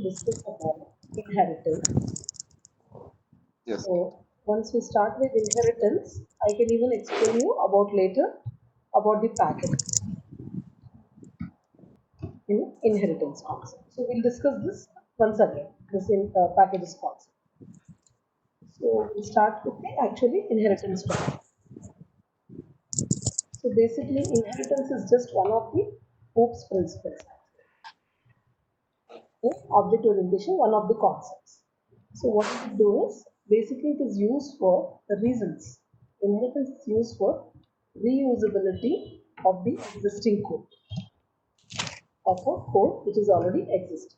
will discuss about inheritance. Yes. So once we start with inheritance, I can even explain you about later about the package in inheritance concept. So we'll discuss this once again, this in packages concept. So we start with the actually inheritance topic. So basically, inheritance is just one of the Hooke's principles. Okay? Object orientation, one of the concepts. So what it do is basically it is used for the reasons. Inheritance is used for reusability of the existing code of a code which is already existing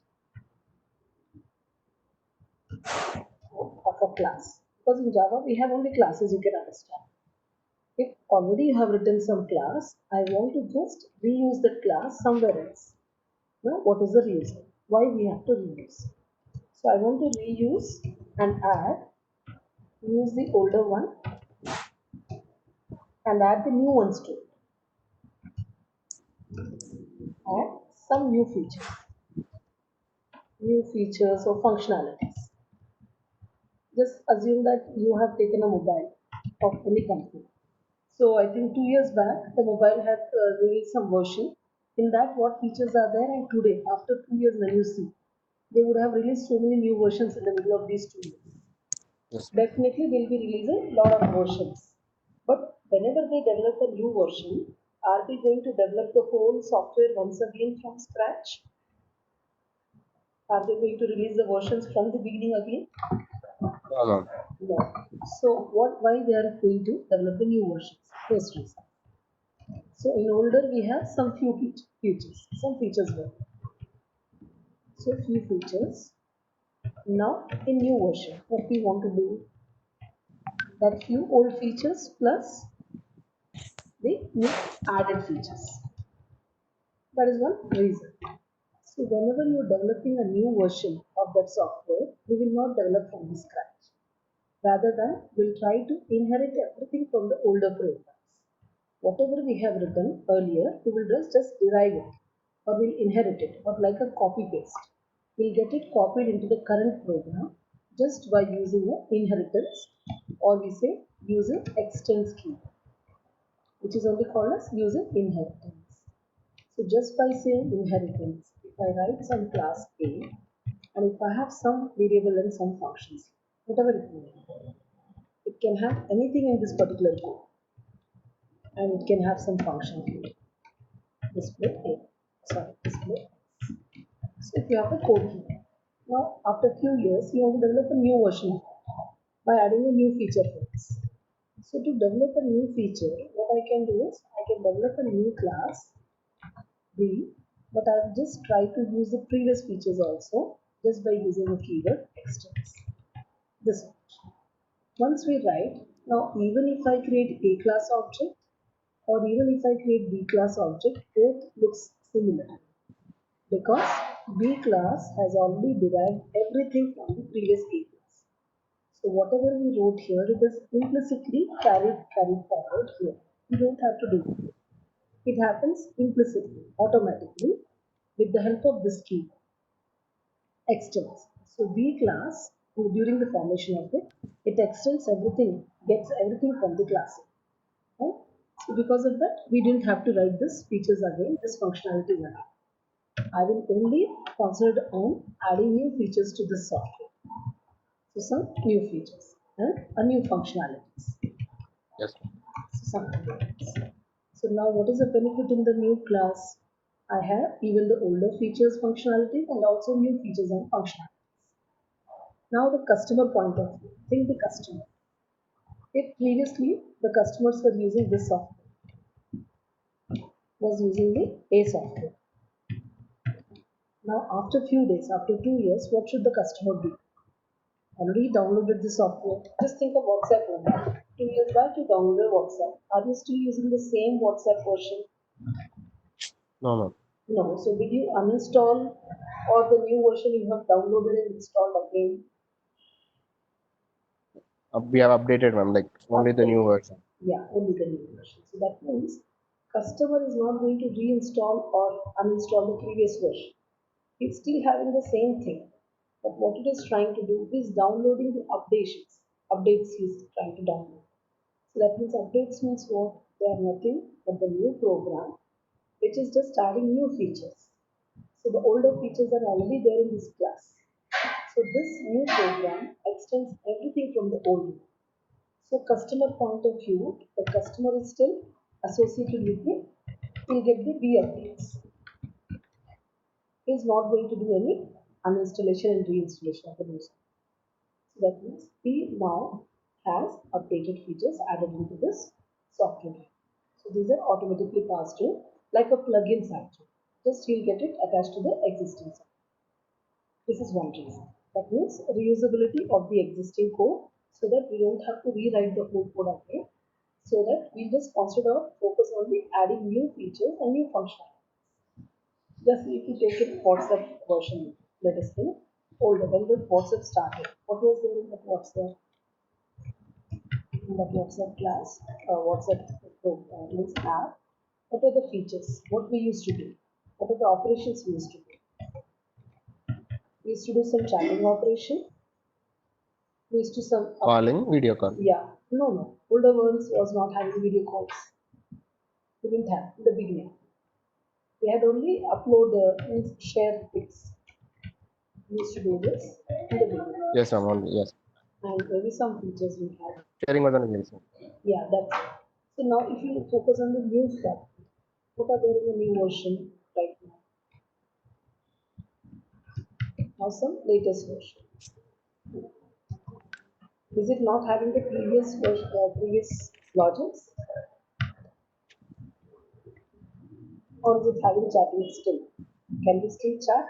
of a class. Because in Java we have only classes you can understand. If already you have written some class, I want to just reuse that class somewhere else. Now, what is the reason? Why we have to reuse? So I want to reuse and add, use the older one and add the new ones to it. Add some new features or functionalities. Just assume that you have taken a mobile of any company. So I think 2 years back, the mobile had released some version. In that, what features are there? And today, after 2 years, when you see, they would have released so many new versions in the middle of these 2 years. Yes. Definitely, they'll be releasing a lot of versions. But whenever they develop a new version, are they going to develop the whole software once again from scratch? Are they going to release the versions from the beginning again? No, no. No. So what? Why they are going to develop the new versions? First reason. So in older we have some few features, some features were. So few features. Now in new version, what we want to do that few old features plus the new added features. That is one reason. So whenever you're developing a new version of that software, we will not develop from the scratch. Rather than we'll try to inherit everything from the older programs. Whatever we have written earlier, we will just derive it or we'll inherit it or like a copy paste. We'll get it copied into the current program just by using the inheritance or we say using extends key, which is only called as using inheritance. So just by saying inheritance, if I write some class A and if I have some variable and some functions, whatever it may be, it can have anything in this particular code and it can have some function here. Display A. Sorry, display. So if you have a code here, now after a few years you want to develop a new version by adding a new feature for this. So to develop a new feature, what I can do is I can develop a new class B, but I will just try to use the previous features also just by using the keyword extends. This one. Once we write, now even if I create A class object or even if I create B class object, both looks similar because B class has already derived everything from the previous A class. So whatever we wrote here, it is implicitly carried forward here. You don't have to do it. It happens implicitly, automatically, with the help of this key extends. So B class, during the formation of it, it extends everything, gets everything from the class. Right? So because of that, we didn't have to write this features again, this functionality again. I will only concentrate on adding new features to this software. So some new features and a new functionalities. Yes. So something like this. So now what is the benefit in the new class? I have even the older features functionalities and also new features and functionalities. Now the customer point of view. Think the customer. If previously the customers were using this software, was using the A software. Now after few days, after 2 years, what should the customer do? Already downloaded the software. Just think of WhatsApp only. 2 years back you downloaded WhatsApp. Are you still using the same WhatsApp version? No, no. No. So did you uninstall or the new version you have downloaded and installed again? We have updated, ma'am. Like only the new Update. version. Yeah, only the new version. So that means customer is not going to reinstall or uninstall the previous version. It's still having the same thing. But what it is trying to do is downloading the updates he's trying to download. So that means updates means what? They are nothing but the new program which is just adding new features. So the older features are already there in this class. So this new program extends everything from the old one. So customer point of view, the customer is still associated with the, will get the B updates. He is not going to do any uninstallation and reinstallation of the new software. So that means he now has updated features added into this software. So these are automatically passed to like a plugin factory. Just he'll get it attached to the existing software. This is one reason. That means reusability of the existing code so that we don't have to rewrite the whole code again. So that we just consider focus on the adding new features and new functionality. Just if you take it WhatsApp version, let us say older when the WhatsApp started. What was there in the WhatsApp? In the WhatsApp class, WhatsApp means app. What are the features? What we used to do? What are the operations we used to do? We used to do some chatting operation. We used to some Calling, video call. yeah, no. Older ones was not having video calls. We didn't have in the beginning. We had only upload means share pics. We used to do this in the beginning. Yes, ma'am. Only yes. And maybe some features we had. Sharing was on yes. Yeah, that's it. So now if you focus on the new stuff, what are there in the new version right now? Now some latest version. Is it not having the previous version, previous logics, or is it having chatting still? Can we still chat?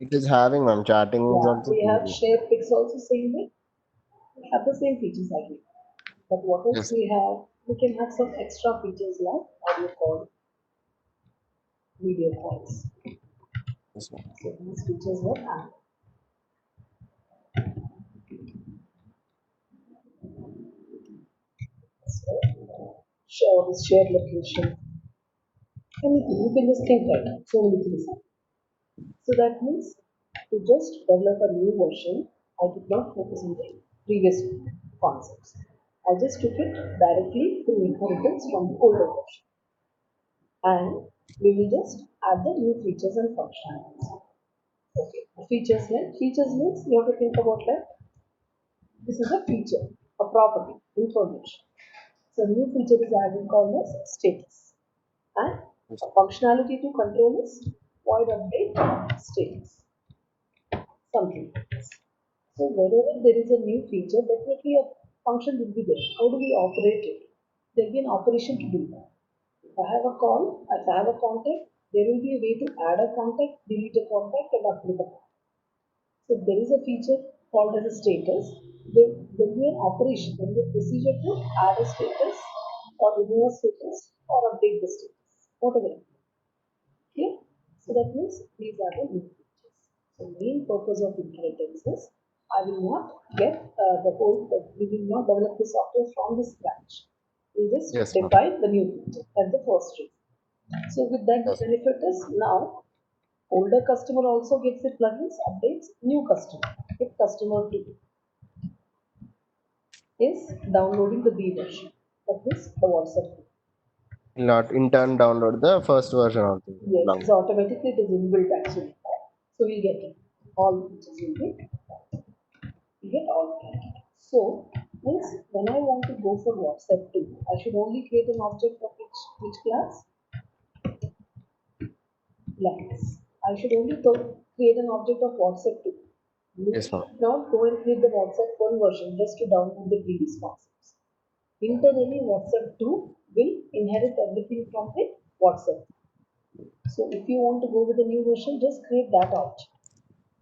It is having, ma'am. Chatting is Yeah, also we have there. share pics also same way. We have the same features again. But what else Yes. we have? We can have some extra features like audio call, video calls. Yes, ma'am. So these features were added. So share location, anything. You can just think right now. So many things. So that means to just develop a new version, I did not focus on the previous concepts. I just took it directly through inheritance from the older version. And we will just add the new features and functionalities. Okay, features means you have to think about that. This is a feature, a property, information. So new feature is added called as status. And Yes. a functionality to control is void update status. Something like this. So wherever there is a new feature, definitely a function will be there. How do we operate it? There will be an operation to do that. If I have a call, if I have a contact, there will be a way to add a contact, delete a contact, and update a contact. So there is a feature called as a status. There will be an operation, there will be a procedure to add a status or remove a status or update the status, whatever. Okay, so that means these are the new features. So main purpose of inheritance is I will not get the whole, we will not develop the software from the scratch. We just Yes, ma'am. define the new feature. That's the first reason. So with that, the Yes. benefit is now older customer also gets the plugins, updates, new customer. If customer two is downloading the B version, that is the WhatsApp. Will not in turn download the first version of the Yes, long. so automatically it is inbuilt actually. So we get it. All features will be, we get all of it. So means when I want to go for WhatsApp 2, I should only create an object of which class? Class. I should only create an object of WhatsApp 2. You Yes, ma'am. should not go and create the WhatsApp 1 version just to download the previous concepts. Internally, WhatsApp 2 will inherit everything from the WhatsApp. So if you want to go with a new version, just create that object.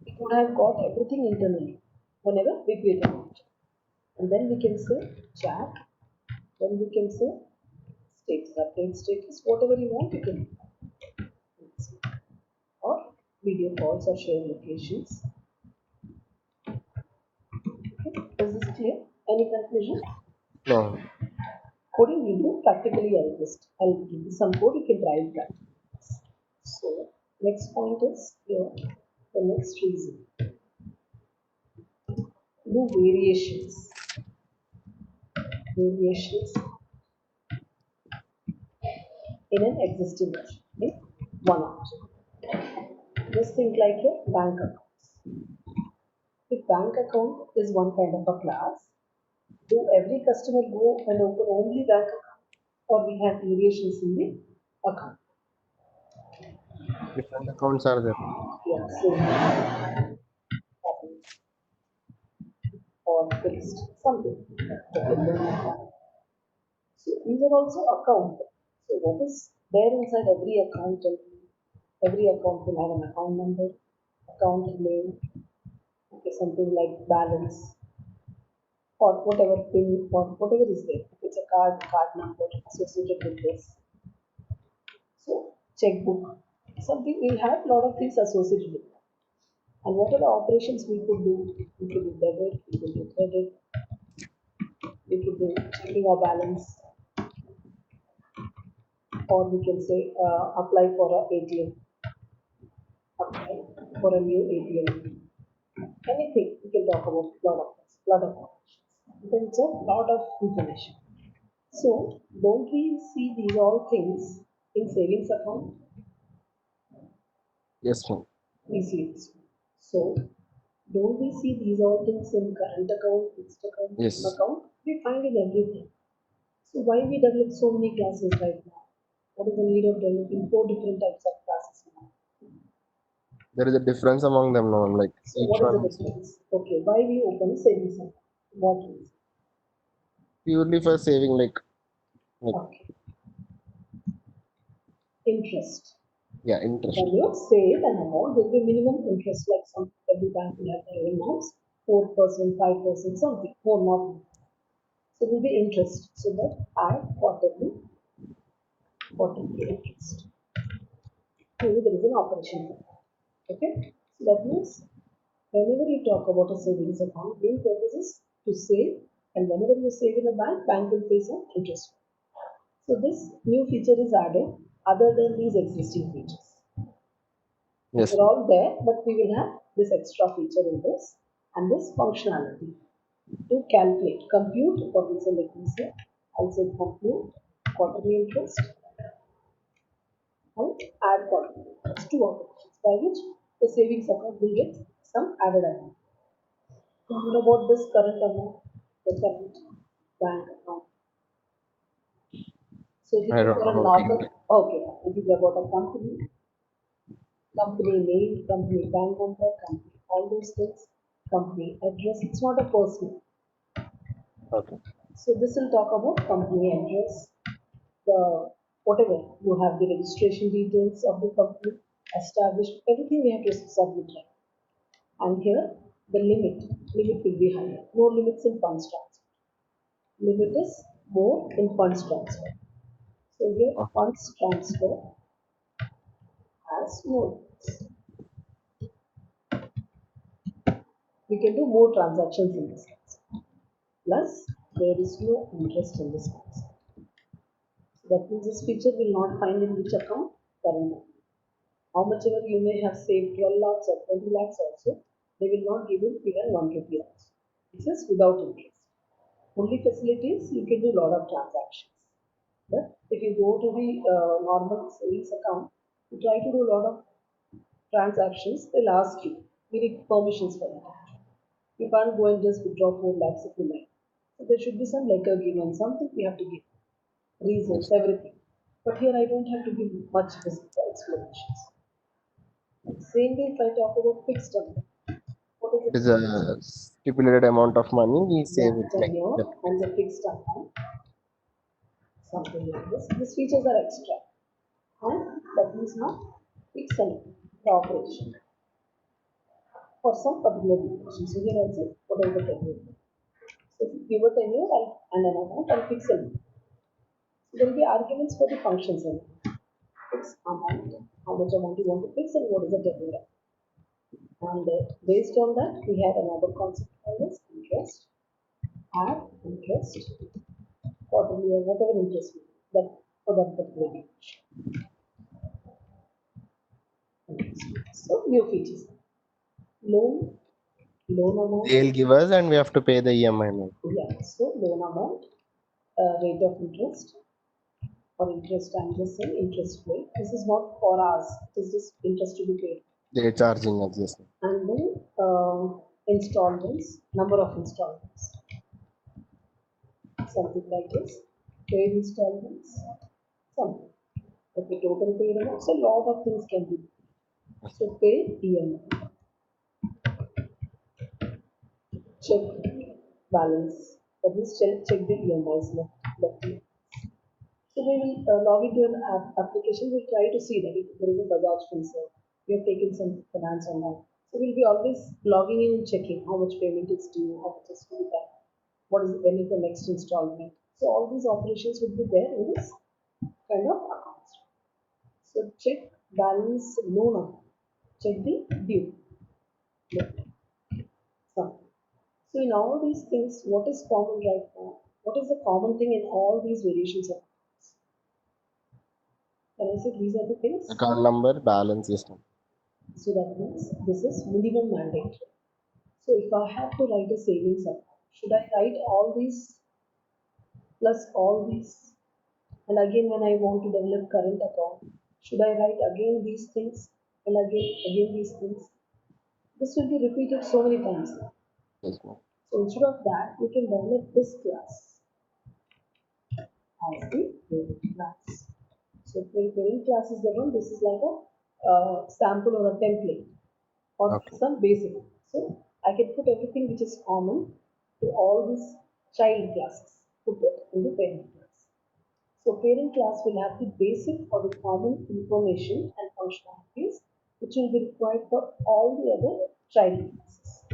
We could have got everything internally whenever we create an object. And then we can say chat, then we can say status, update status, whatever you want, you can do. Or video calls or share locations. Okay. Is this clear? Any conclusion? No. Coding will do practically I'll give you some code you can drive that. So next point is here, the next reason. do variations in an existing version in one object. Just think like your bank accounts. If bank account is one kind of a class, do every customer go and open only bank account, or we have variations in the account? Different accounts are there. Yeah, so or fixed something. So these are also account. So what is there inside every account? Every account will have an account number, account name, okay, something like balance or whatever pin or whatever is there. If it's a card number associated with this. So checkbook, something we'll have a lot of things associated with that. And what are the operations we could do? We could do debit, we could do credit, we could do checking our balance, or we can say apply for a ATM, apply for a new ATM. Anything we can talk about lot of options. Because it's a lot of information. So don't we see these all things in savings account Yes, ma'am. easily? So don't we see these all things in current account, fixed account, Yes. account? We find in everything. So why we develop so many classes right now? What is the need of developing four different types of classes now? There is a difference among them now. Like So each what is the one is difference? Okay, why we open savings account? What is? purely for saving, like Okay, interest. yeah, interest. When you save an amount, there will be minimum interest, like some every bank will have their own norms, 4%, 5%, something, more not more. So there will be interest. So that add quarterly interest. Maybe there is an operation for that. Okay? So that means whenever you talk about a savings account, main purpose is to save, and whenever you save in a bank will pay some interest. So this new feature is added other than these existing features. Yes, They're all there, but we will have this extra feature in this and this functionality to calculate, compute, what is the, let me say, I'll say compute quarterly interest and add quarterly interest, two operations by which the savings account will get some added amount. Now, what about this current amount, the current bank account? So if you I go don't for know a how normal, to. okay, if you go about a company, company name, company bank number, company, all those things, company address, it's not a person. Okay. So this will talk about company address, the whatever you have the registration details of the company established, everything we have to submit. Right? And here the limit will be higher. No limits in funds transfer. Limit is more in funds transfer. So here Okay. funds transfer has more limits. We can do more transactions in this case. Plus there is no interest in this case. So that means this feature will not find in which account? Current account. How much ever you may have saved 12 lakhs or 20 lakhs also, they will not give you even 1 rupee also. This is without interest. Only facilities you can do a lot of transactions. But if you go to the normal savings account, you try to do a lot of transactions, they'll ask you. We need permissions for that. You can't go and just withdraw 4 lakhs if you like. So there should be some letter given, something we have to give. Reasons, Yes. everything. But here I don't have to give much explanations. Same way if I talk about fixed amount. What is It the is difference? a stipulated amount of money we Yeah, save it like tenure that. and the fixed amount, something like this. These features are extra. And that means now fixed amount, the operation for some particular duration. So here also, what is the tenure? So if you give a tenure and an amount, I'll fix it. So there will be arguments for the functions in it. Fixed amount, how much amount you want to fix and what is the tenure. And based on that, we have another concept called as interest, add interest, quarterly or whatever interest we need, that for that particular duration. So new features. Loan Loan amount. They'll give us and we have to pay the EMI now. Yeah. So loan amount, rate of interest or interest. I'm just saying interest rate. This is not for us. It is just interest to be paid. They're charging us this. And then installments, number of installments, something like this. Paid installments, something. Okay, total paid amount. So a lot of things can be. So pay EMI, check balance. That means check the EMIs left. So we will log into an application. We'll try to see that if there is a Bajaj Finserv, we have taken some finance on that. So we'll be always logging in and checking how much payment is due, how much is to be done, what is when is the next installment. So all these operations will be there in this kind of accounts. So check balance loan amount, check the due. So in all these things, what is common right now? What is the common thing in all these variations of accounts? Can I say these are the things? Account number, balance, yes. So that means this is minimum mandate. So if I have to write a savings account, should I write all these plus all these? And again, when I want to develop current account, should I write again these things and again these things? This will be repeated so many times. Yes, ma'am. So instead of that, we can develop this class as the parent class. So parent class is the one. This is like a sample or a template or Okay. some basic. So I can put everything which is common to all these child classes, put it in the parent class. So parent class will have the basic or the common information and functionalities which will be required for all the other child classes.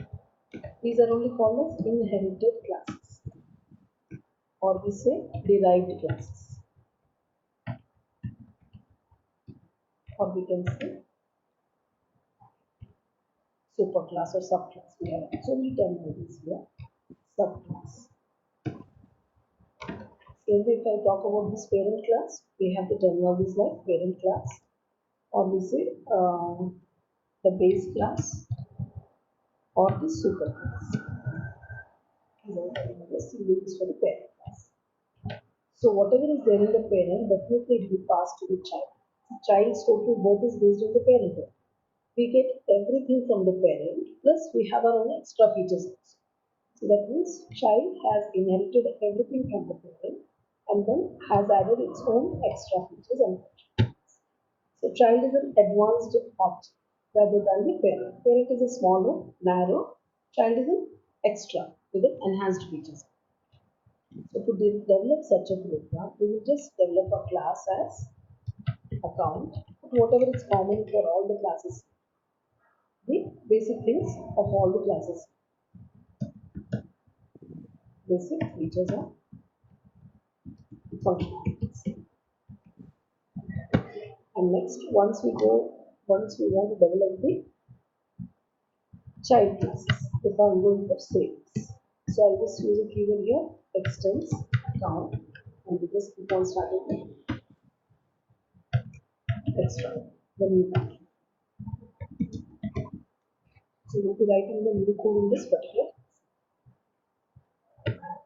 These are only called as inherited classes, or we say derived classes, or we can say superclass or subclass. We have so many terminologies here. Subclass. So if I talk about this parent class, we have the terminologies like parent class, or we say the base class, or the superclass. These are the symbols for the parent class. So whatever is there in the parent, definitely it will pass to the child. Child's total birth is based on the parent. We get everything from the parent, plus we have our own extra features also. So that means child has inherited everything from the parent and then has added its own extra features and functions. So child is an advanced object rather than the parent. Parent is a smaller, narrow. Child is an extra with an enhanced features. So to develop such a program, we will just develop a class as account, whatever is common for all the classes, the basic things of all the classes, basic features and functionalities. And next, once we want to develop the child classes, if I'm going for savings, so I'll just use a keyword here, extends account, and we just keep on starting with extra, the new one. So we'll be writing the new code in this particular.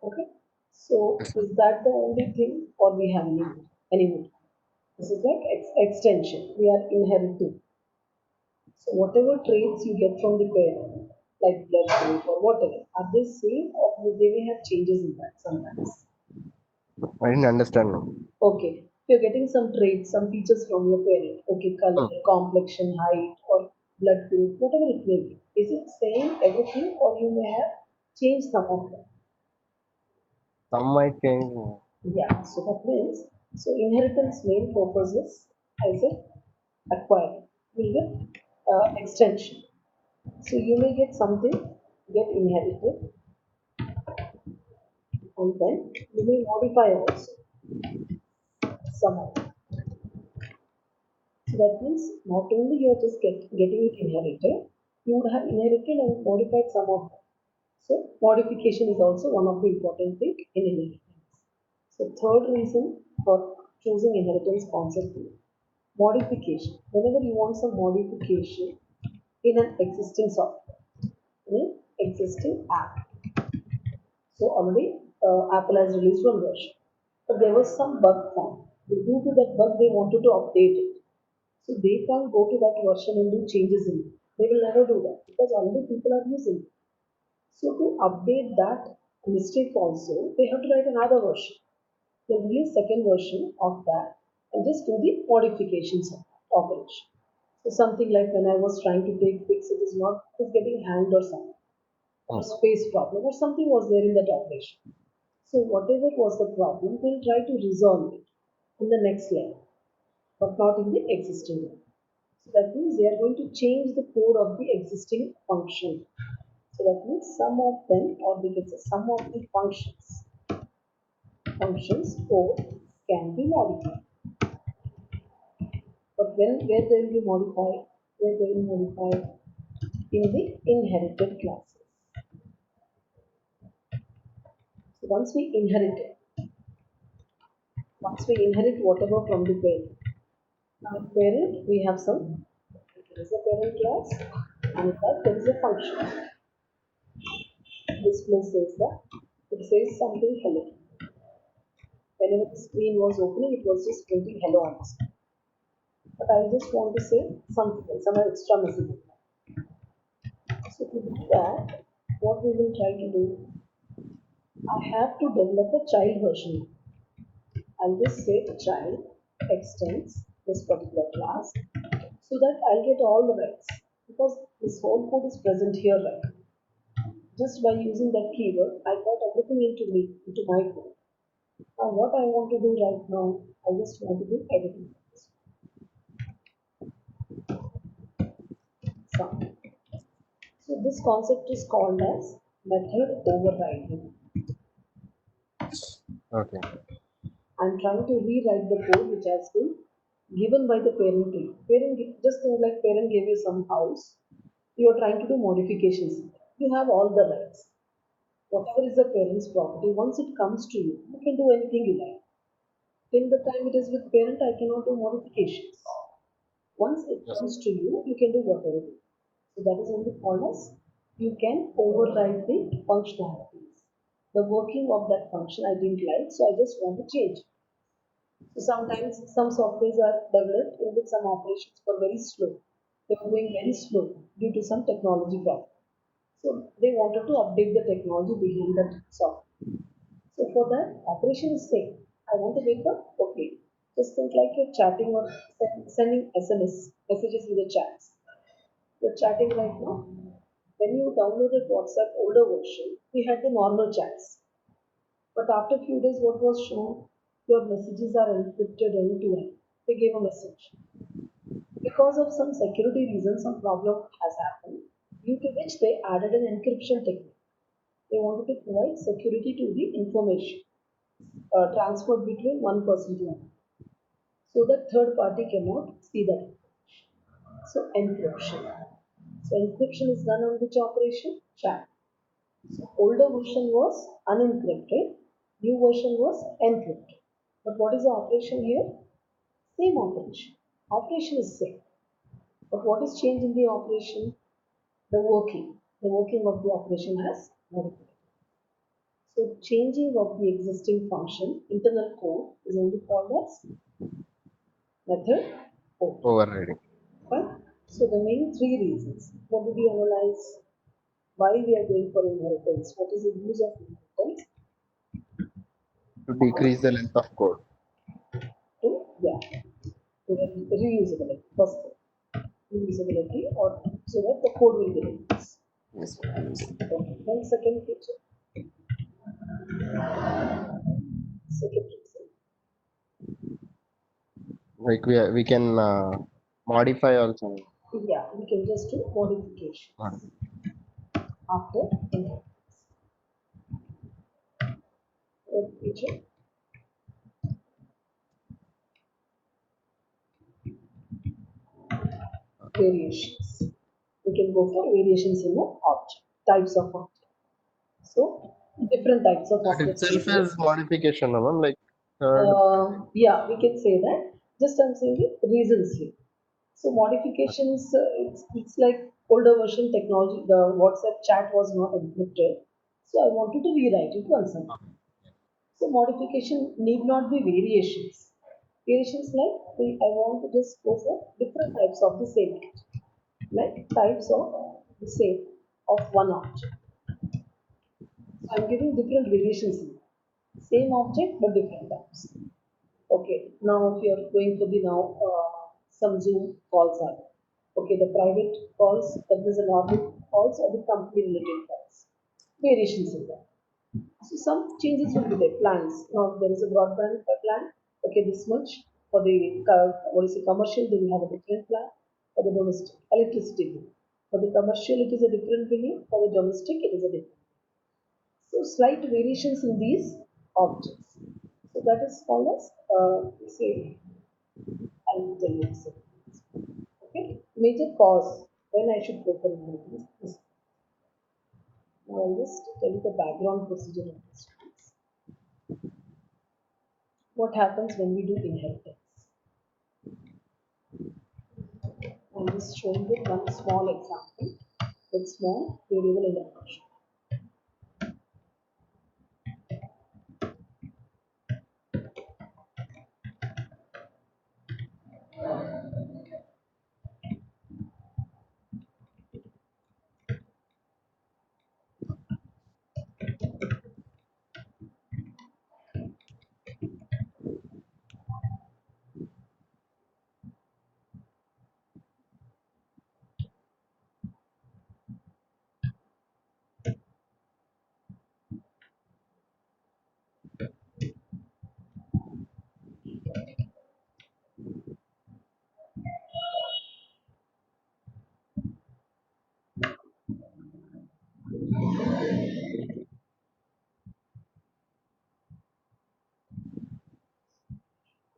Okay. So Yes, is that the only thing, or we have any more? This is like extension. We are inheriting. So whatever traits you get from the parent, like blood group or whatever, are they same or they may have changes in that sometimes? I didn't understand now. Okay, you're getting some traits, some features from your parent. Okay, color, Hmm. complexion, height, or blood group, whatever it may be. Is it same everything, or you may have changed some of them? Some might change. Yeah, so that means, so inheritance main purpose is, I said, acquiring. We get extension. So you may get something, get inherited, and then you may modify also somehow. So that means not only you are just getting it inherited, you would have inherited and modified some of them. So modification is also one of the important thing in inheritance. So third reason for choosing inheritance concept is modification. Whenever you want some modification in an existing software, in an existing app. So already Apple has released one version, but there was some bug found. Due to that bug, they wanted to update it. So they can't go to that version and do changes in it. They will never do that because already people are using it. So to update that mistake also, they have to write another version. They release second version of that and just do the modifications of that operation. So something like when I was trying to take pics, it is not, it is getting hanged or something, or space problem or something was there in that operation. So whatever was the problem, we'll try to resolve it in the next layer, but not in the existing layer. So that means they are going to change the code of the existing function. So that means some of them, or we can say some of the functions code can be modified. But where they will be modified? Where they will be modified in the inherited classes. So once we inherit whatever from the parent. Now parent, we have some, there is a parent class, and that there is a function. Display says that it says something hello. Whenever the screen was opening, it was just printing hello on the screen. But I just want to say something, some extra message. So to do that, what we will try to do, I have to develop a child version. I'll just say child extends this particular class so that I'll get all the rights because this whole code is present here right now. Just by using that keyword, I got everything into my code. Now what I want to do right now, I just want to do editing. So this concept is called as method overriding. Okay. I'm trying to rewrite the code which has been given by the parent to you. Just think like parent gave you some house. You are trying to do modifications. You have all the rights. Whatever is the parent's property, once it comes to you, you can do anything you like. Till the time it is with parent, I cannot do modifications. Once it Yes. comes to you, you can do whatever you want. So that is only called as you can override the functionalities. The working of that function I didn't like, so I just want to change. So sometimes some softwares are developed in which some operations were very slow. They were going very slow due to some technology problem. So they wanted to update the technology behind that software. So for that, operation is same. I want to wake up, okay. Just think like you're chatting or sending SMS messages with the chats. You're chatting right now. When you downloaded WhatsApp older version, we had the normal chats. But after a few days, what was shown? Your messages are encrypted end to end. They gave a message. Because of some security reasons, some problem has happened, due to which they added an encryption technique. They wanted to provide security to the information transferred between one person to another, so that third party cannot see that. So encryption. So encryption is done on which operation? Chat. So older version was unencrypted, new version was encrypted. But what is the operation here? Same operation. Operation is same. But what is changed in the operation? The working. The working of the operation has modified. So changing of the existing function, internal code is only called as method code. Overriding. Right? So the main three reasons. What did you analyze? Why we are going for inheritance? What is the use of inheritance? To decrease the length of code. To yeah, to reusability. First thing, reusability, or so that the code will be reused. Yes. Okay. Then second feature, second reason. Like we can modify also. Yeah, we can just do modifications after inheritance. Third feature, variations. We can go for variations in the object, types of object. So different types of That objects itself exist. is modification, no, ma'am. Like third. Yeah, we can say that. Just I'm saying the reasons here. So modifications, it's like older version technology. The WhatsApp chat was not encrypted, so I wanted to rewrite it once again. So modification need not be variations. Variations like I want to just go for different types of the same object, like types of the same of one object. So I'm giving different variations in same object but different types. Okay, now if you're going for the now some Zoom calls are there. Okay, the private calls, that is an normal calls or the company related calls. Variations in that. So some changes will be there. Plans. Now there is a broadband plan. Okay, this much for the what is the commercial? They will have a different plan for the domestic electricity bill. For the commercial, it is a different billing. For the domestic, it is a different. So slight variations in these objects. So that is called as say I will tell you a second. Okay, major cause when I should go for inheritance. Now I'll just tell you the background procedure of this. What happens when we do inheritance? I'm just showing you one small example with small variable interpretation.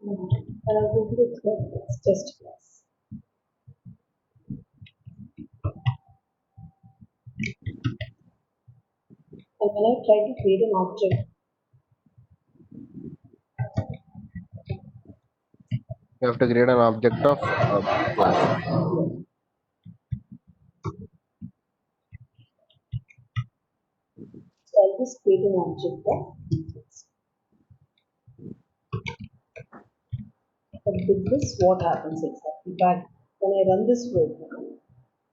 And I'll go to the third class, test class. And when I try to create an object, You have to create an object of class. so I'll just create an object of details. But with this, what happens exactly? But when I run this program,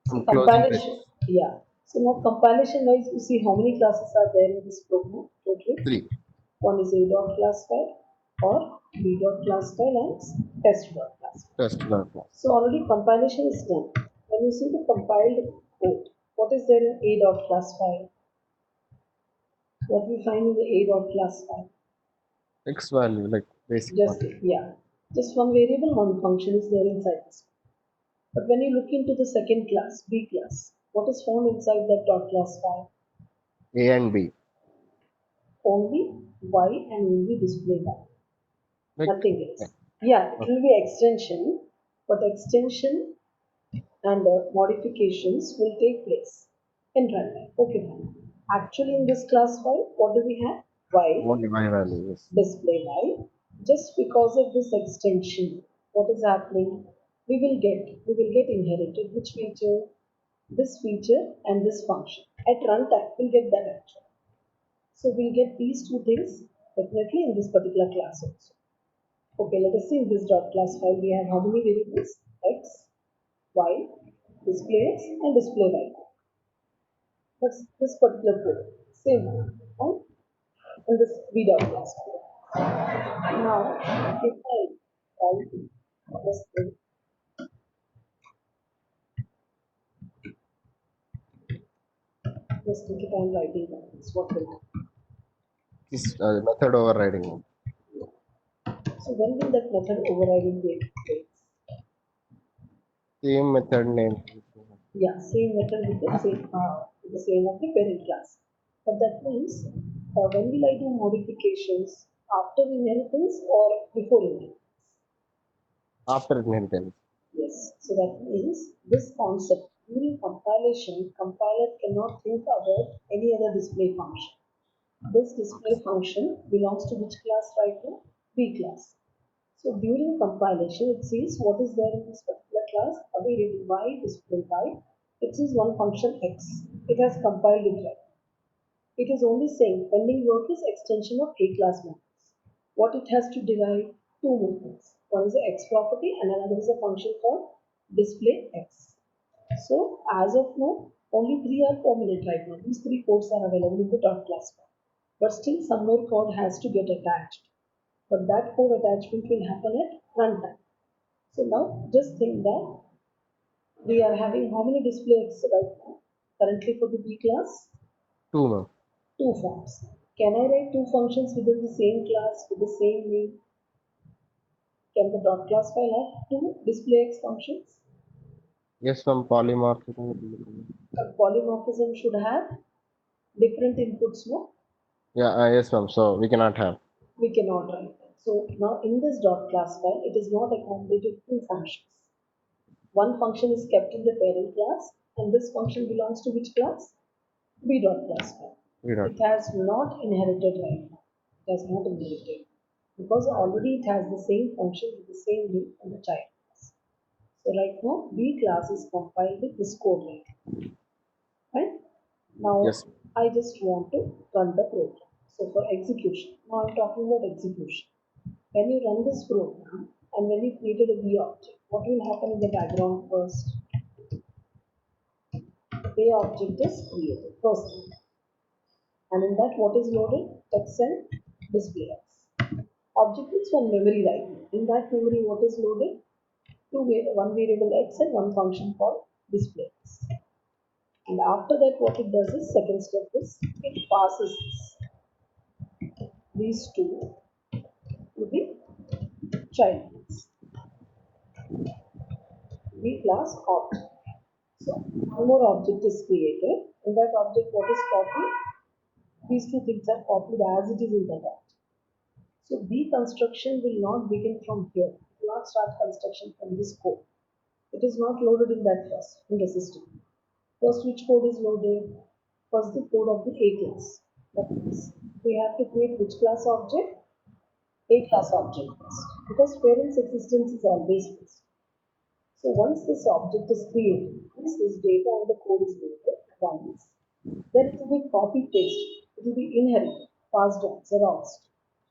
see I'm closing this. compilation, yeah. So now compilation wise, you see how many classes are there in this program totally? 3. One is A dot class file or B dot class file and test dot class file. Test dot class. So already compilation is done. When you see the compiled code, what is there in A dot class file? What we find in the A dot class file? X value, like basic one. Just yeah, just one variable, one function is there inside this. But when you look into the second class, B class, what is found inside that dot class file? A and B. Only Y and only display Y. Like, Nothing else. Yeah, it will be extension, but extension and modifications will take place in runtime. Okay, fine. Actually, in this class file, what do we have? Y, only Y value, yes. display Y. Just because of this extension, what is happening? We will get inherited which feature? This feature and this function. At runtime, we'll get that actually. So we'll get these two things definitely in this particular class also. Okay, let us see in this dot class file we have how many variables? X, Y, display X and display Y. That's this particular code. Same one, right? In this V dot class file. Now, if I try to just take it, I'm writing down. It's what will happen. This method overriding. So when will that method overriding take place? Same method name. Yeah, same method with the same of the parent class. But that means when will I do modifications after inheritance or before inheritance? After inheritance. Yes. So that means this concept during compilation, compiler cannot think about any other display function. This display function belongs to which class right now? B class. So during compilation, it sees what is there in this particular class, a variable y, display y. It sees one function x. It has compiled it right. It is only saying pending work is extension of A class methods. What it has to derive? Two more things. One is the x property and another is a function called display x. So as of now, only three are permanent right now. These three codes are available in the dot class file. But still some more code has to get attached. But that code attachment will happen at runtime. So now just think that we are having how many displays right now? Currently for the B class, 2, ma'am. two forms. Can I write two functions within the same class with the same name? Can the dot class file have two display X functions? Yes, ma'am. Polymorphism. A polymorphism should have different inputs, no? Yeah, yes, ma'am. So we cannot have. We cannot write that. So now in this dot class file, it is not accommodated two functions. One function is kept in the parent class, and this function belongs to which class? B dot class file. We don't. It has not inherited right now. It has not inherited because already it has the same function with the same name in the child class. So right now B class is compiled with this code right now. Right? Now Yes. I just want to run the program. So for execution, now I'm talking about execution. When you run this program and when you created a V object, what will happen in the background first? A object is created first. And in that what is loaded? X and display X. Object is one memory right now. In that memory what is loaded? One variable X and one function called display X. And after that what it does is second step is it passes these two to the child class. The class object. So one more object is created. In that object what is copied? These two things are copied as it is in that object. So B construction will not begin from here. It will not start construction from this code. It is not loaded in that first in the system. First which code is loaded? First the code of the A class. That means we have to create which class object? A class object first. Because parent's existence is always first. So once this object is created, once this data and the code is loaded once, then it will be copy pasted. It will be inherited, passed on, xeroxed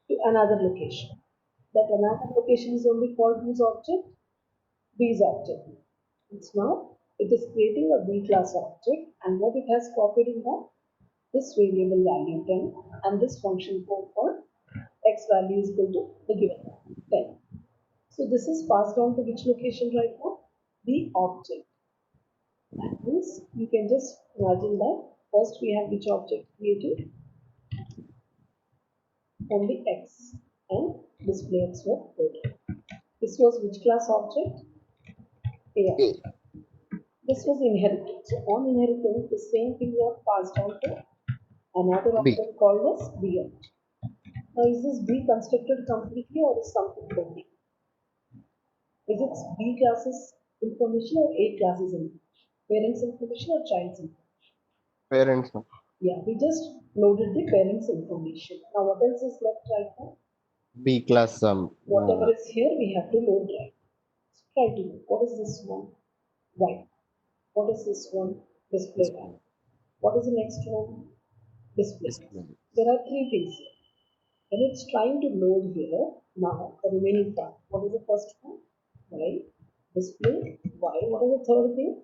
to another location. That another location is only called whose object? B's object. It's now it is creating a B class object and what it has copied in that? This variable value 10 and this function code for x value is equal to the given value 10. So this is passed on to which location right now? The object. That means you can just imagine that first we have which object created? Only x and display x were loaded. This was which class object? A object. This was inherited. So on inheritance, the same thing was passed on to another B. object called as B object. Now is this B constructed completely or is something pending? Is it B classes information or A classes information? Parents information or child's information? Parents, ma'am. Yeah, we just loaded the parents information. Now what else is left right now? B class. Whatever is here we have to load right. So try to load. What is this one? Y. What is this one? Display Y. What is the next one? Display. There are three things here. When it's trying to load here, now the remaining part. What is the first one? Y. Display Y. What is the third thing?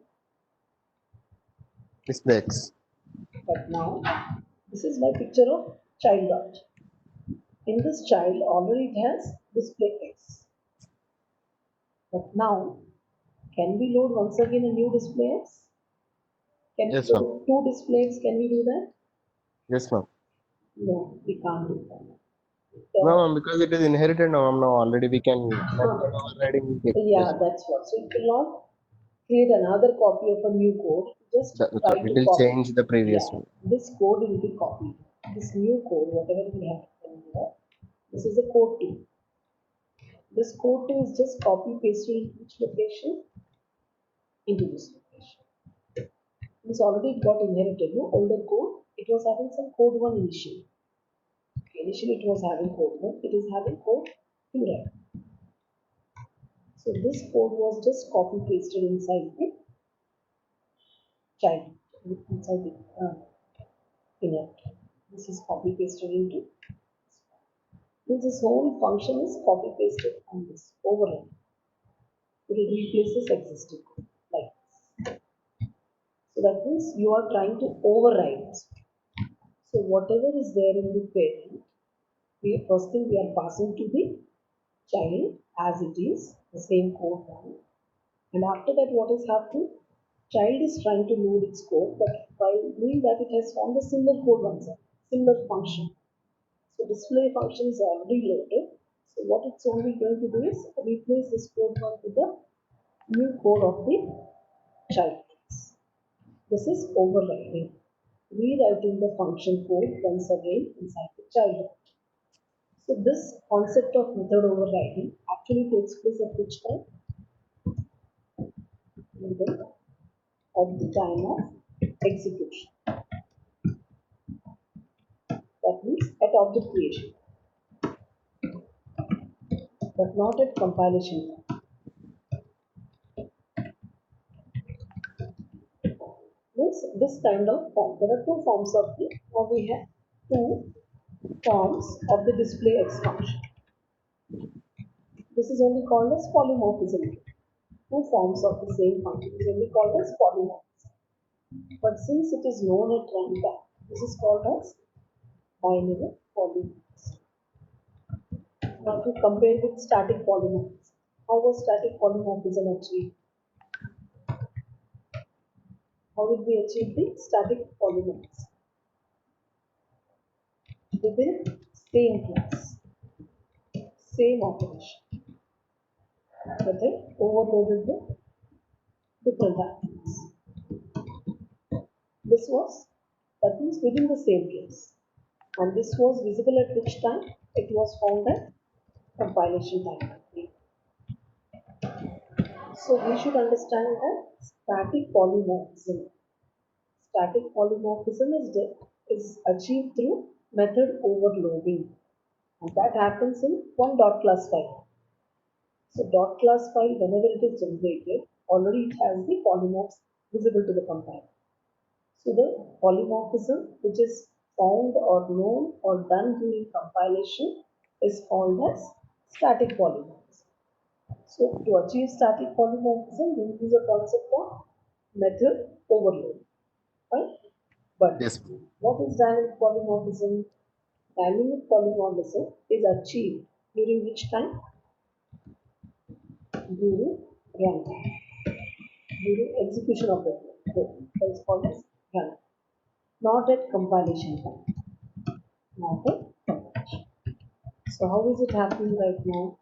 Display X. But now this is my picture of child dot. In this child already it has display X. But now can we load once again a new display X? Can Yes, we ma'am. load two display X? Can we do that? Yes, ma'am. No, we can't do that. No, ma'am, because it is inherited now, ma'am. Now already we can method overriding will take Yeah, place. that's what. So it will not create another copy of a new code. Just That's try what. It to will copy. change the previous Yeah, one. this code will be copied. This new code, whatever we have written here, this is a code 2. This code 2 is just copy pasted into which location? Into this location. This already got inherited, no? Older code, it was having some code 1 initially. Okay, initially it was having code 1, it is having code 2 right. So this code was just copy pasted inside the child, inside the init. This is copy pasted into. This whole function is copy pasted on this override. It replaces existing code like this. So that means you are trying to override. So whatever is there in the parent, first thing we are passing to the child as it is, the same code one. And after that, what is happening? Child is trying to load its code, but while doing that, it has found a similar code once, similar function. So display function is already loaded. So what it's only going to do is replace this code one with the new code of the child. This is overriding, rewriting the function code once again inside the child. So this concept of method overriding actually takes place at which time? At the time of execution. That means at object creation, but not at compilation time. Means this kind of form. There are two forms of the, now we have two forms of the display X function. This is only called as polymorphism. Two forms of the same function is only called as polymorphism. But since it is known at runtime, this is called as binary polymorphism. Now to compare with static polymorphism. How was static polymorphism achieved? How did we achieve the static polymorphism? Within same class, same operation, but they overloaded the different attributes. This was, that means within the same case. And this was visible at which time? It was found at compilation time. So we should understand that static polymorphism. Static polymorphism is achieved through method overloading. And that happens in one dot class file. So dot class file, whenever it is generated, already it has the polymorphs visible to the compiler. So the polymorphism which is found or known or done during compilation is called as static polymorphism. So to achieve static polymorphism, we use a concept of method overload. Right? But Yes. what is dynamic polymorphism? Dynamic polymorphism is achieved during which time? During runtime. During execution of the code. That is called as runtime. Not at compilation time. Not at compilation. So how is it happening right now?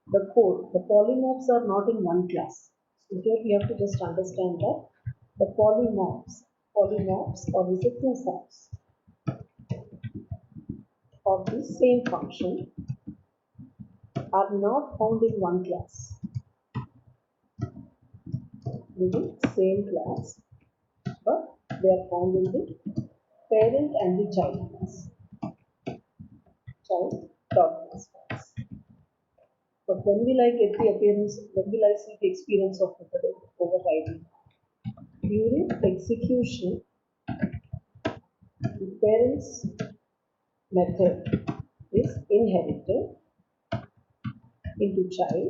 The code, the polymorphs are not in one class. So here we have to just understand that the polymorphs or is it two forms of the same function are not found in one class. Within same class, but they are found in the parent and the child class. Child dot class. But when will I get the appearance, when will I see the experience of method overriding? During execution, the parent's method is inherited into child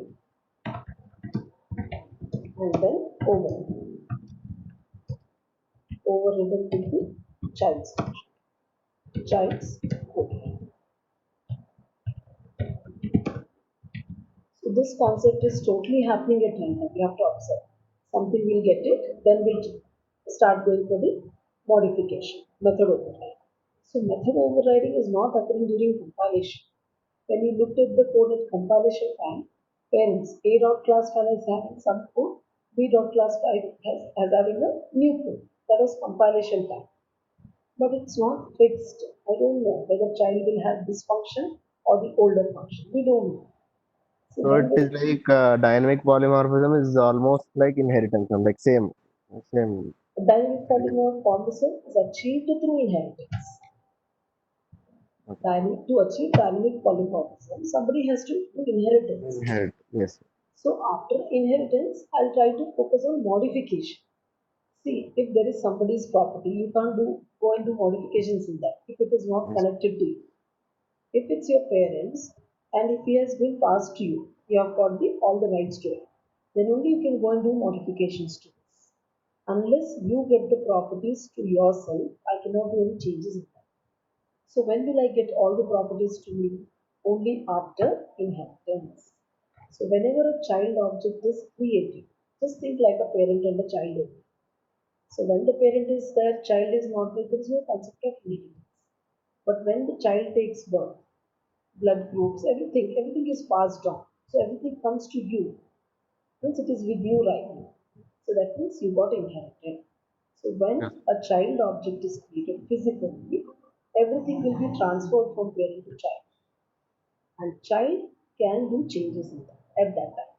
and then overridden into child's code. So this concept is totally happening at runtime. You have to observe. Something will get it, then we'll start going for the modification, method overriding. So method overriding is not occurring during compilation. When you looked at the code at compilation time, parents A dot class file is having some code, B dot class file has having a new code. That was compilation time. But it's not fixed. I don't know whether child will have this function or the older function. We don't know. So So when it is like dynamic polymorphism is almost like inheritance, like same. dynamic polymorphism is achieved through inheritance. To achieve dynamic polymorphism, somebody has to do inheritance. Inherit, yes. So after inheritance, I'll try to focus on modification. See, if there is somebody's property, you can't go and do modifications in that if it is not Yes. connected to you. If it's your parents and if he has been passed to you, you have got all the rights to it, then only you can go and do modifications to this. Unless you get the properties to yourself, I cannot do any changes in that. So when will I get all the properties to me? Only after inheritance. So whenever a child object is created, just think like a parent and a child only. So when the parent is there, child is not there, there is no concept of inheritance. But when the child takes birth, blood groups, everything is passed on. So everything comes to you. Means it is with you right now. So that means you got inherited. So Yes. when a child object is created physically, everything will be transferred from parent to child. And child can do changes in that at that time.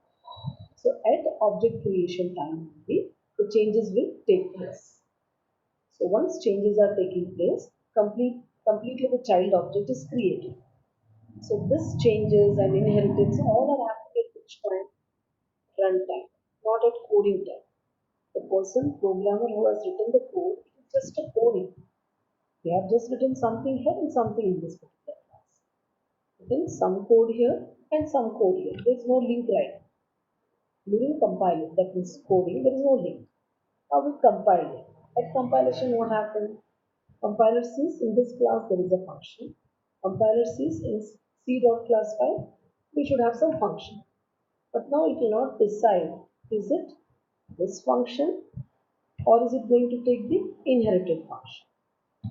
So at object creation time only, the changes will take place. So once changes are taking place, completely the child object is created. So this changes and inheritance all are happening at which time? Runtime, not at coding time. The person programmer who has written the code, it is just a coding. They have just written something here and something in this particular class. Written some code here and some code here. There is no link right. During compiling, that means coding, there is no link. Now we compile it. At compilation, what happened? Compiler sees in this class there is a function. Compiler sees in C.class file we should have some function. But now it will not decide is it this function or is it going to take the inherited function.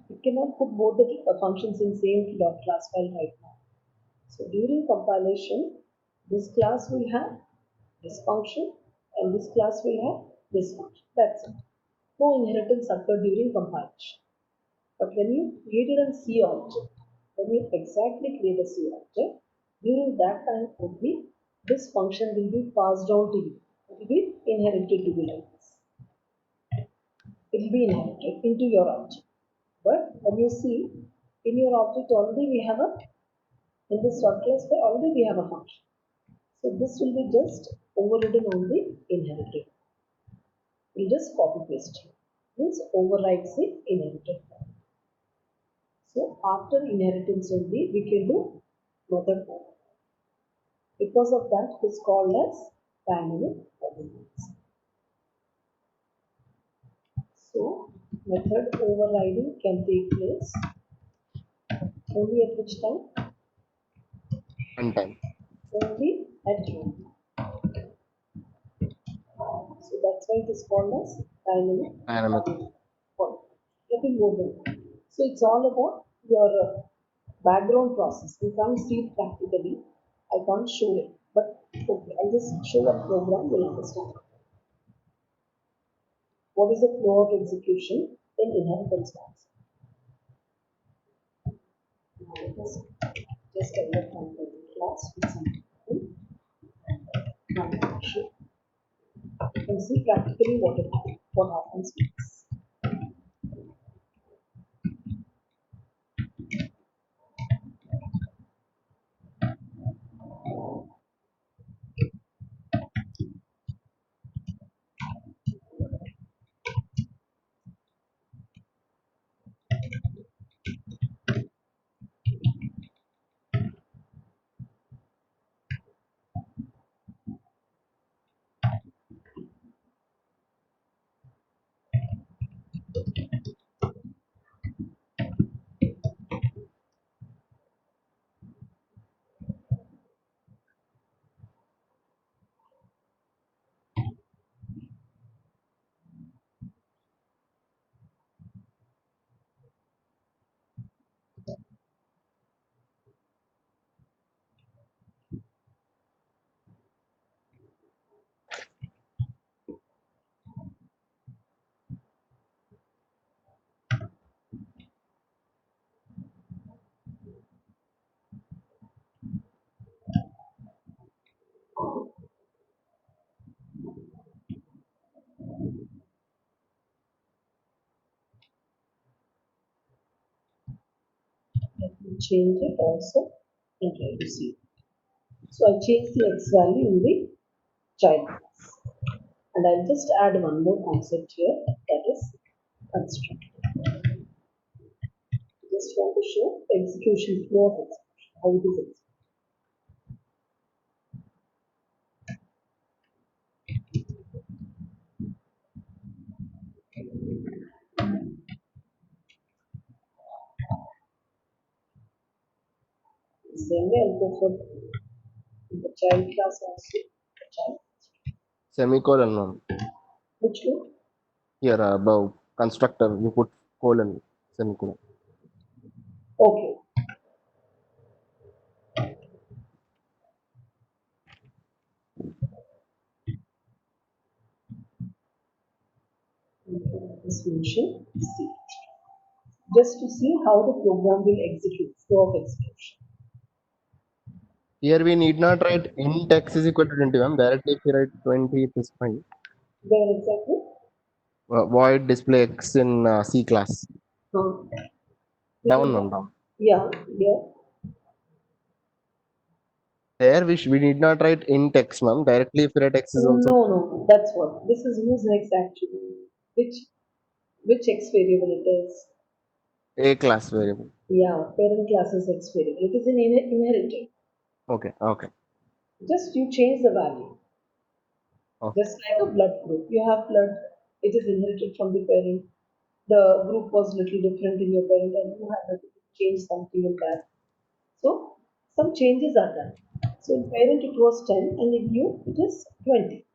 It cannot put both the functions in same class file right now. So during compilation, this class will have this function and this class will have this function. That's it. No inheritance occurred during compilation. But when you created a C object, when you exactly create a C object, during that time only this function will be passed on to you. It will be inherited to you like this. It will be inherited into your object. But when you see in your object already we have a in this short class where already we have a function. So this will be just overridden on the inherited. We'll just copy paste here. Means overrides the inherited. So after inheritance only we can do method override. Because of that it is called as dynamic overrides. So method overriding can take place only at which time? Runtime. Only at runtime. So that's why it is called as dynamic Dynamic. override. Nothing more than that. So it's all about your background process. We can't see it practically. I can't show it. But okay, I'll just show a program, we'll understand. What is the flow of execution in inheritance maps? Just develop one class with some function. You can see practically what happens with this. Let me change it also and try to see. So I change the x value in the child class. And I'll just add one more concept here, that is constructor. Just want to show execution flow of execution, how it is executed. Same way I'll go for the child class also. The child. Semicolon, ma'am. Which one? Here above constructor, you put colon, semicolon. Okay. This mention C. Just to see how the program will execute, flow of execution. Here we need not write int x is equal to 20, ma'am. Directly if you write 20, it is fine. Where exactly? Void display x in C class. Uh, Down, ma'am, down. yeah, yeah. There we need not write int x, ma'am. Directly if you write x is also No, no, that's what. This is whose X actually. Which which X variable it is? a class variable. Yeah, parent class is X variable. It is an inherited. Okay, okay, Just you change the value. okay. Just like a blood group. You have blood, it is inherited from the parent. The group was little different in your parent and you have to change something in that. So some changes are done. So in parent it was 10 and in you it is 20.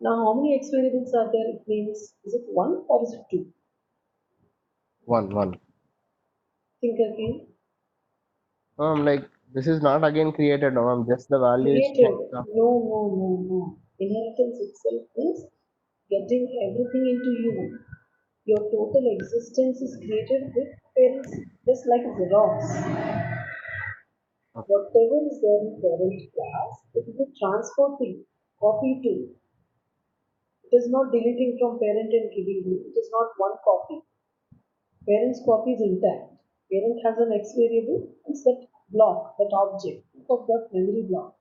Now how many X variables are there? It means is it 1 or is it 2? One. Think again. Like this is not again created, no, ma'am. Just the value is Created. changed. No, no, no, no. Inheritance itself is getting everything into you. Your total existence is created with parents, just like Xerox. Okay. Whatever is there in parent class, it will be transferred to you, copy to you. It is not deleting from parent and giving you. It is not one copy. Parent's copy is intact. Parent has an X variable and that block, that object, think of that memory block.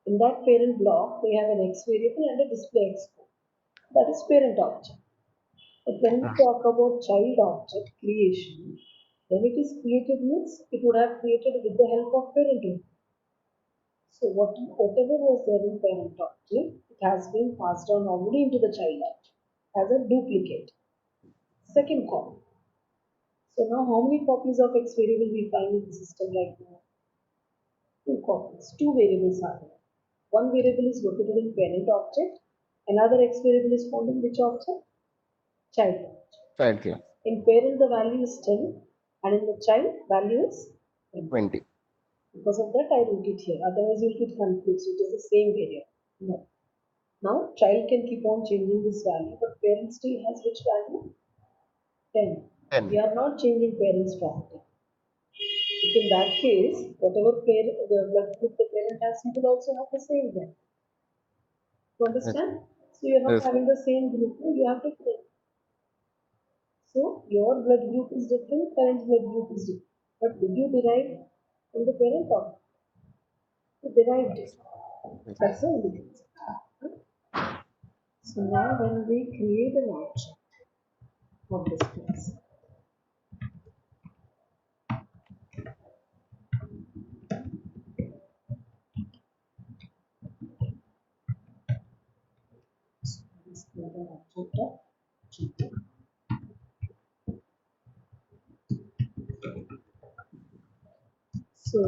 In that parent block, we have an X variable and a display X code. That is parent object. But when we talk about child object creation, when it is created means it would have created with the help of parent only. So whatever was there in parent object, it has been passed on already into the child object as a duplicate. Second copy. So now how many copies of X variable we find in the system right now? Two copies. Two variables are there. One variable is located in parent object. Another X variable is found in which object? Child object. Child class. In parent the value is 10 and in the child value is 20. 20. Because of that I wrote it here. Otherwise you'll get confused. It is the same variable. No. Now child can keep on changing this value, but parent still has which value? 10. 10. We are not changing parent's property. If in that case, whatever the blood group the parent has, you will also have the same value. You Yes. understand? So you're not Yes. having the same group, you have different. So your blood group is different, parent's blood group is different. But did you derive from the parent or you derived it? Yes. That's the only thing. So now when we create an object of this class, so let's create an object of GT. So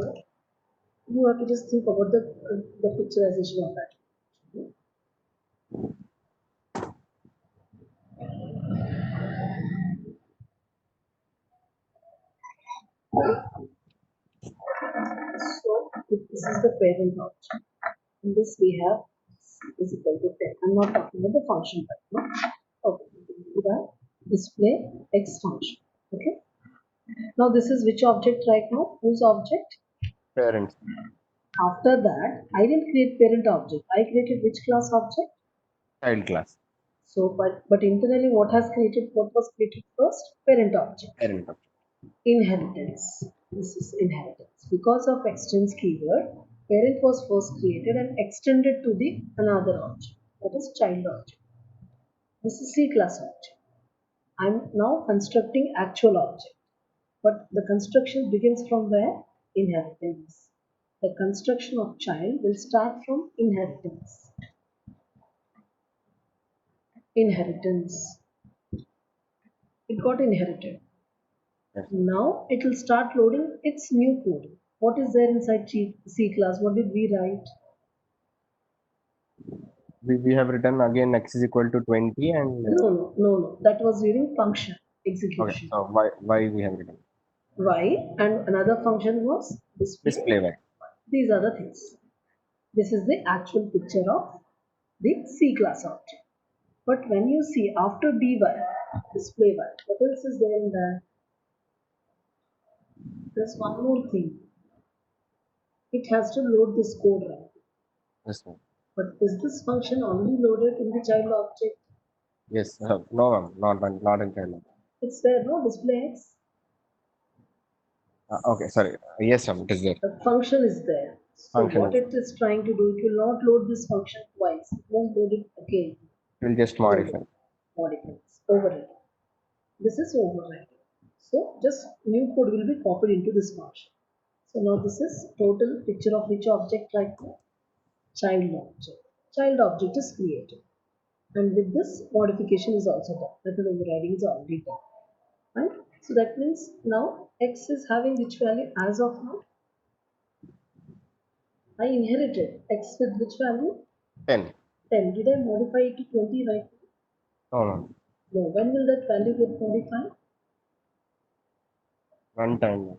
you have to just think about the picturization of that. So if this is the parent object. In this we have is equal to 10. I'm not talking about the function right now. Okay, we have display x function. Okay. Now this is which object right now? Whose object? Parents. After that, I didn't create parent object. I created which class object? Child class. So, but internally, what was created first? Parent object. Parent object. Inheritance. This is inheritance. Because of extends keyword, Parent was first created and extended to the another object, that is child object. This is C class object. I'm now constructing actual object, but the construction begins from where? Inheritance. The construction of child will start from inheritance. Inheritance. It got inherited. Yes. Now it will start loading its new code. What is there inside C class? What did we write? We have written again x is equal to 20 and No. That was during function okay. execution. So why we have written Y and another function was display. display y. These are the things. This is the actual picture of the C class object. But when you see after dy, display y, what else is there in that? There's one more thing. It has to load this code, right? This one. But is this function only loaded in the child object? Yes. No, ma'am. Not in child. It's there, no? Display x. Okay. Sorry. Yes, ma'am. It is there. The function is there. So Function what is it is trying to do, it will not load this function twice. It won't load it again. It will just modify. Modifies, override. This is override. So just new code will be copied into this function. So now this is total picture of which object right now? Child object. Child object is created. And with this modification is also done. Method overriding is already done. Right? So that means now x is having which value as of now? I inherited x with which value? 10. 10. Did I modify it to 20 right now? No. No. When will that value get modified? Runtime.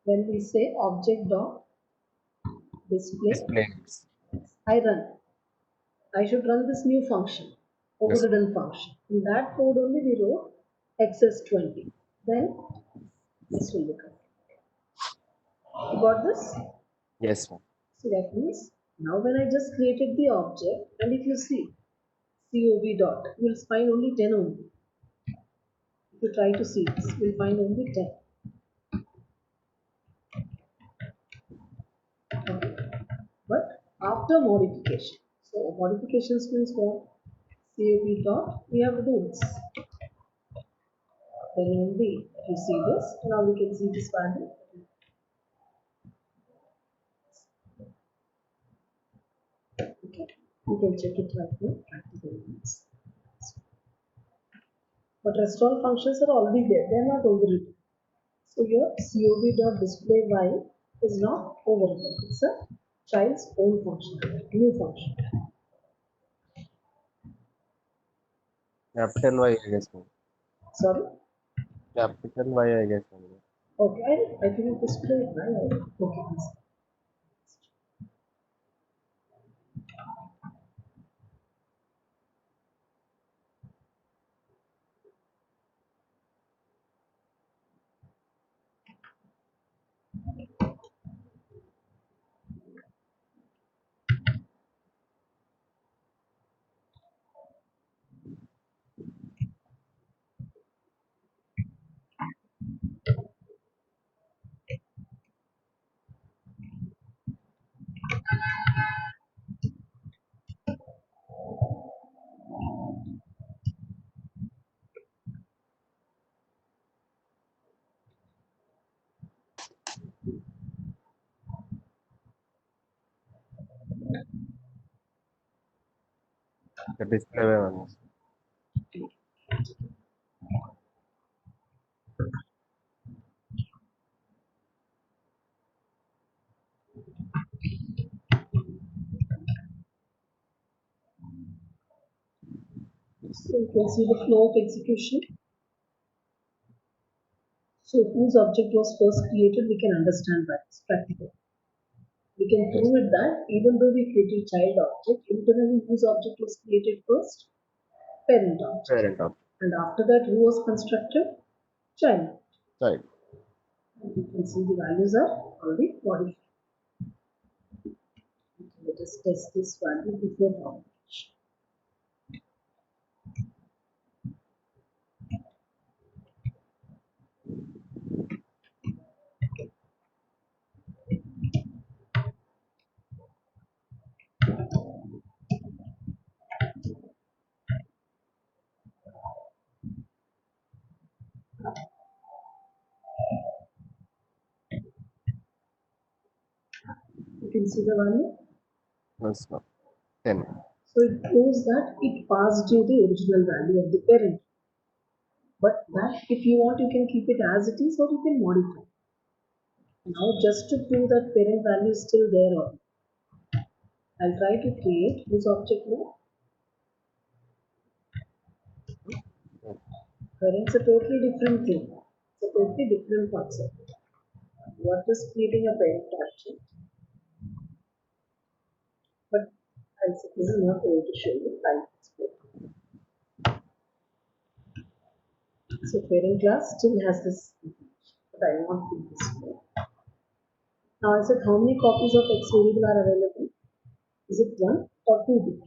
When we say object dot display, Display. I run. I should run this new function, Yes. overridden function. In that code only we wrote x is 20. Then this will become. You got this? Yes, ma'am. So that means now when I just created the object, and if you see COV dot, you will find only 10 only. If you try to see this, you will find only 10. Okay. But after modification, so modifications means what? COV dot, we have to do this. Then only if you see this, now we can see this value. Okay, you can check it right now. Practical ones. But rest all functions are already there. They are not overridden. So your COV.display y is not overridden. It's a child's own function, new function. Capital Y, I guess, ma'am. Sorry. Capital Y, I guess, ma'am. Okay, I think display y. Okay. The display Y, ma'am. So you can see the flow of execution. So whose object was first created, we can understand that. It's practical. We can Yes. prove it that even though we created child object, internally whose object was created first? Parent object. Parent of And after that, who was constructed? Child. child. And you can see the values are already modified. Let us test this value before modification. see the value? Plus 1. 10. So it proves that it passed you the original value of the parent. But that if you want, you can keep it as it is or you can modify. Now just to prove that parent value is still there, or I'll try to create this object now. Parent's a totally different thing. It's a totally different concept. What is creating a parent object? But I'll say this is not going to show you. I'll explain. So parent class still has this, but I want to display. Now I said how many copies of X variable are available? Is it one or two?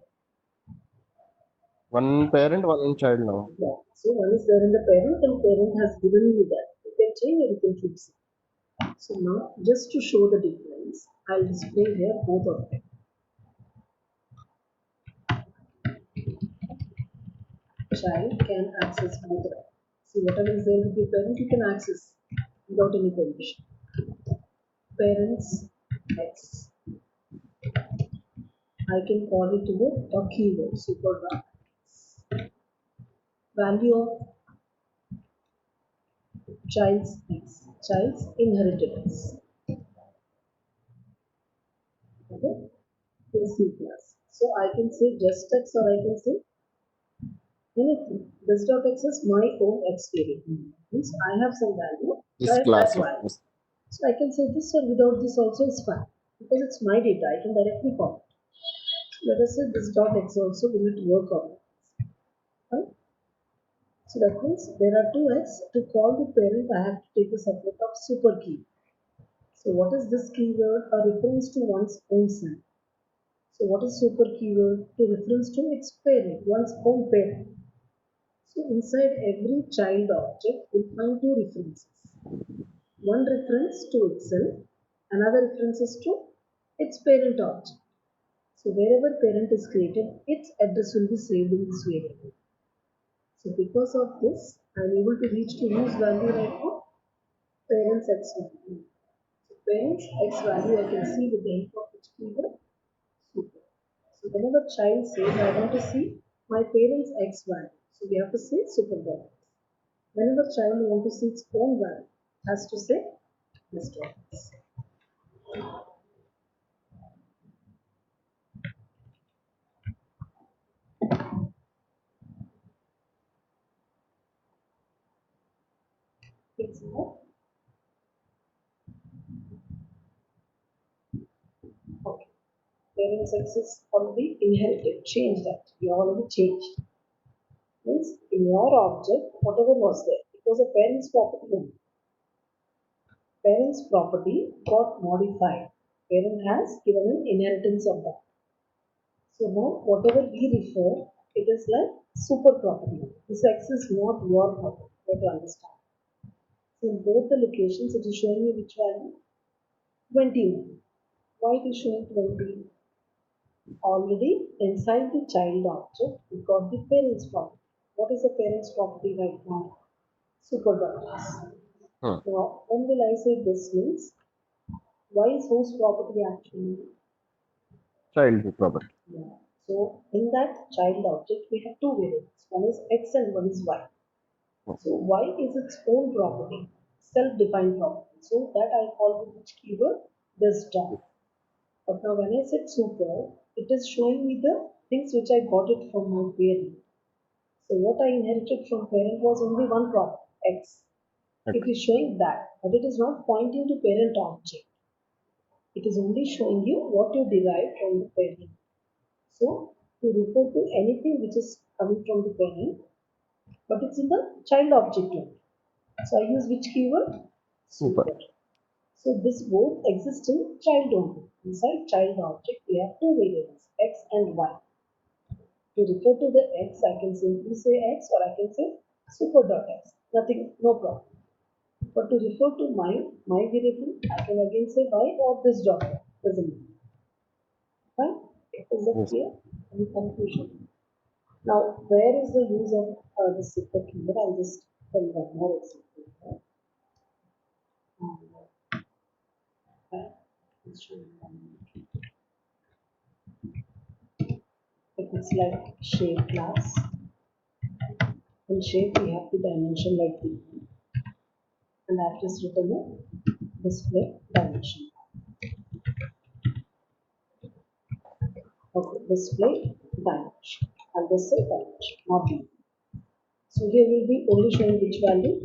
One parent, one child now. Yeah. So one is there in the parent and parent has given you that. You can change or you can keep it. So now just to show the difference, I'll display here both of them. Child can access both. See whatever is there with your parent, you can access without any permission. Parents X. I can call it with a keyword super value of child's X, child's inheritance. Okay, in C class. So I can say just X or I can say anything. This dot X is my own X variable. Means I have some value, This try class that of value. this. So I can say this or without this also is fine because it's my data. I can directly call it. Let us say this dot X also will it work on it. Right? So that means there are two X. To call the parent, I have to take the sublet of super key. So what is this keyword? A reference to one's own son. So what is super keyword? To reference to its parent, one's own parent. So inside every child object, we'll find two references. One reference to itself, another reference is to its parent object. So wherever parent is created, its address will be saved in this variable. So because of this, I am able to reach to whose value right now? Parents X value. So parents X value I can see with the help of which keyword? Super. So whenever child says I want to see my parents X value, so we have to say super value. Whenever child want to see its own value, has to say this dot X. It's more. Okay. Parents X is already inherited. Change that. We already changed. Means in your object, whatever was there, it was a parent's property only. Parent's property got modified. Parent has given an inheritance of that. So now whatever we refer, it is like super property. This X is not your property. You have to understand. So in both the locations, it is showing you which value? 20. Why it is showing 20? Already inside the child object, we got the parent's property. What is the parent's property right now? Super dollars. Hmm. Now, when will I say this means? Why is whose property actually? Child property. Yeah. So in that child object, we have two variables. One is X and one is Y. So Y is its own property, self-defined property. So that I call with which keyword? This dot. But now when I said super, it is showing me the things which I got it from my parent. So what I inherited from parent was only one property, X. It is showing that, but it is not pointing to parent object. It is only showing you what you derived from the parent. So to refer to anything which is coming from the parent, but it's in the child object only. So I use which keyword? Super. Super. So this both exist in child only. Inside child object, we have two variables, X and Y. To refer to the X, I can simply say X or I can say super.x. Nothing, no problem. But to refer to my variable, I can again say Y or this dot. Doesn't matter. Fine? Is that Yes. clear? Any confusion? Now, where is the use of the super keyword? I'll just tell you one more example. Um, let's show you one more. If it's like shape class, in shape we have the dimension like this, and I've just written the display dimension. Okay, display dimension. I'll just say dimension, not the. So here will be only showing which value?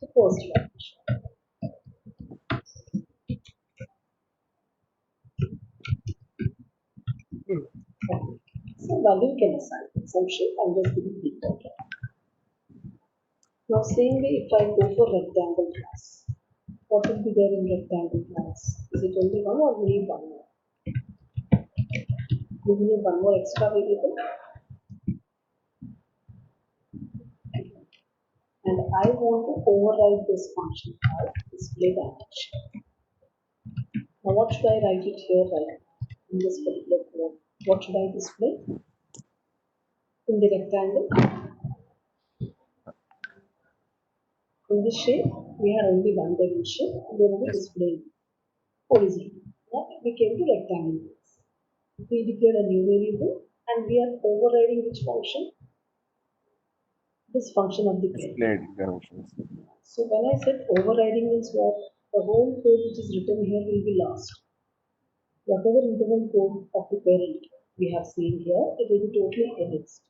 The first dimension. Okay. So value you can assign some shape. I'm just giving default. Now same way if I go for rectangle class, what will be there in rectangle class? Is it only one or we need one more? Do we need one more extra variable? And I want to override this function called display dimension. Now what should I write it here right in this particular code? What should I display? In the rectangle, in this shape, we had only one dimension, and we were Yes. displaying horizontal. Now we came to rectangle. We declared a new variable and we are overriding which function? This function of the parent. Displayed dimensions. So when I said overriding means what? The whole code which is written here will be lost. Whatever interval code of the parent we have seen here, it will be totally erased.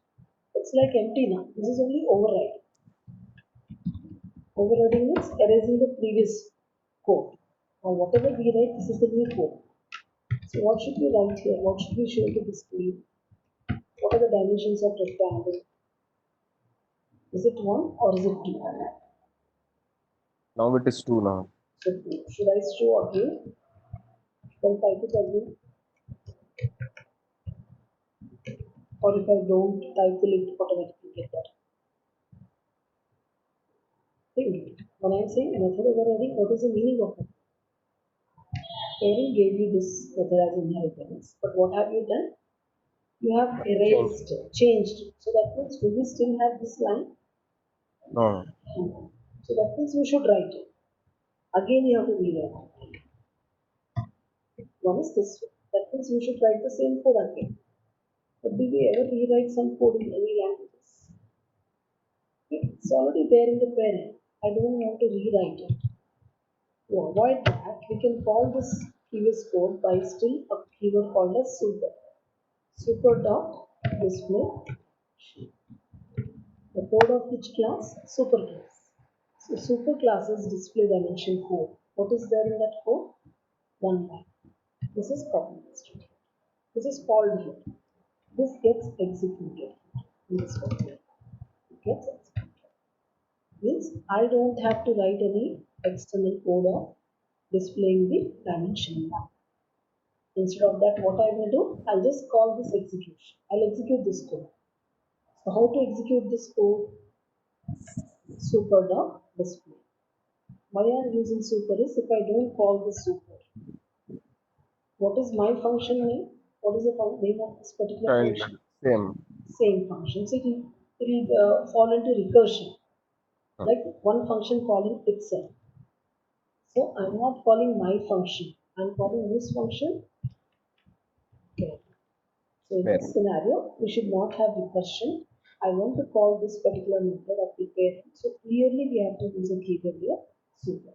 It's like empty now. This is only overriding. Overriding means erasing the previous code. Now whatever we write, this is the new code. So what should we write here? What should we show to display? What are the dimensions of rectangle? Is it 1 or is it 2? Now it is 2 now. So should I show again? Then type it again. Or if I don't type, will it automatically get that? Think. When I'm saying method overriding, what is the meaning of it? Parent gave you this method as inheritance, but what have you done? You have erased, changed. So that means do we still have this line? No. No. So that means you should write it. Again you have to rewrite it. One is this way. That means you should write the same code again. But do we ever rewrite some code in any languages? It's already there in the parent. I don't want to rewrite it. To avoid that, we can call this previous code by still a keyword called as super. Super dot display. The code of which class? Super class. So super class is display dimension code. What is there in that code? One line. This is copy pasted. This is called here. This gets executed in this one. It gets executed. Means I don't have to write any external code of displaying the dimension now. Instead of that, what I will do, I'll just call this execution. I'll execute this code. So how to execute this code? Super dot display. Why I'm using super is if I don't call this super, what is my function name? What is the name of this particular Child. function? Same. Same function. So it will fall into recursion, like one function calling itself. So I'm not calling my function. I'm calling this function. Okay. So in this scenario, we should not have recursion. I want to call this particular method of the parent. So clearly we have to use a keyword here, super.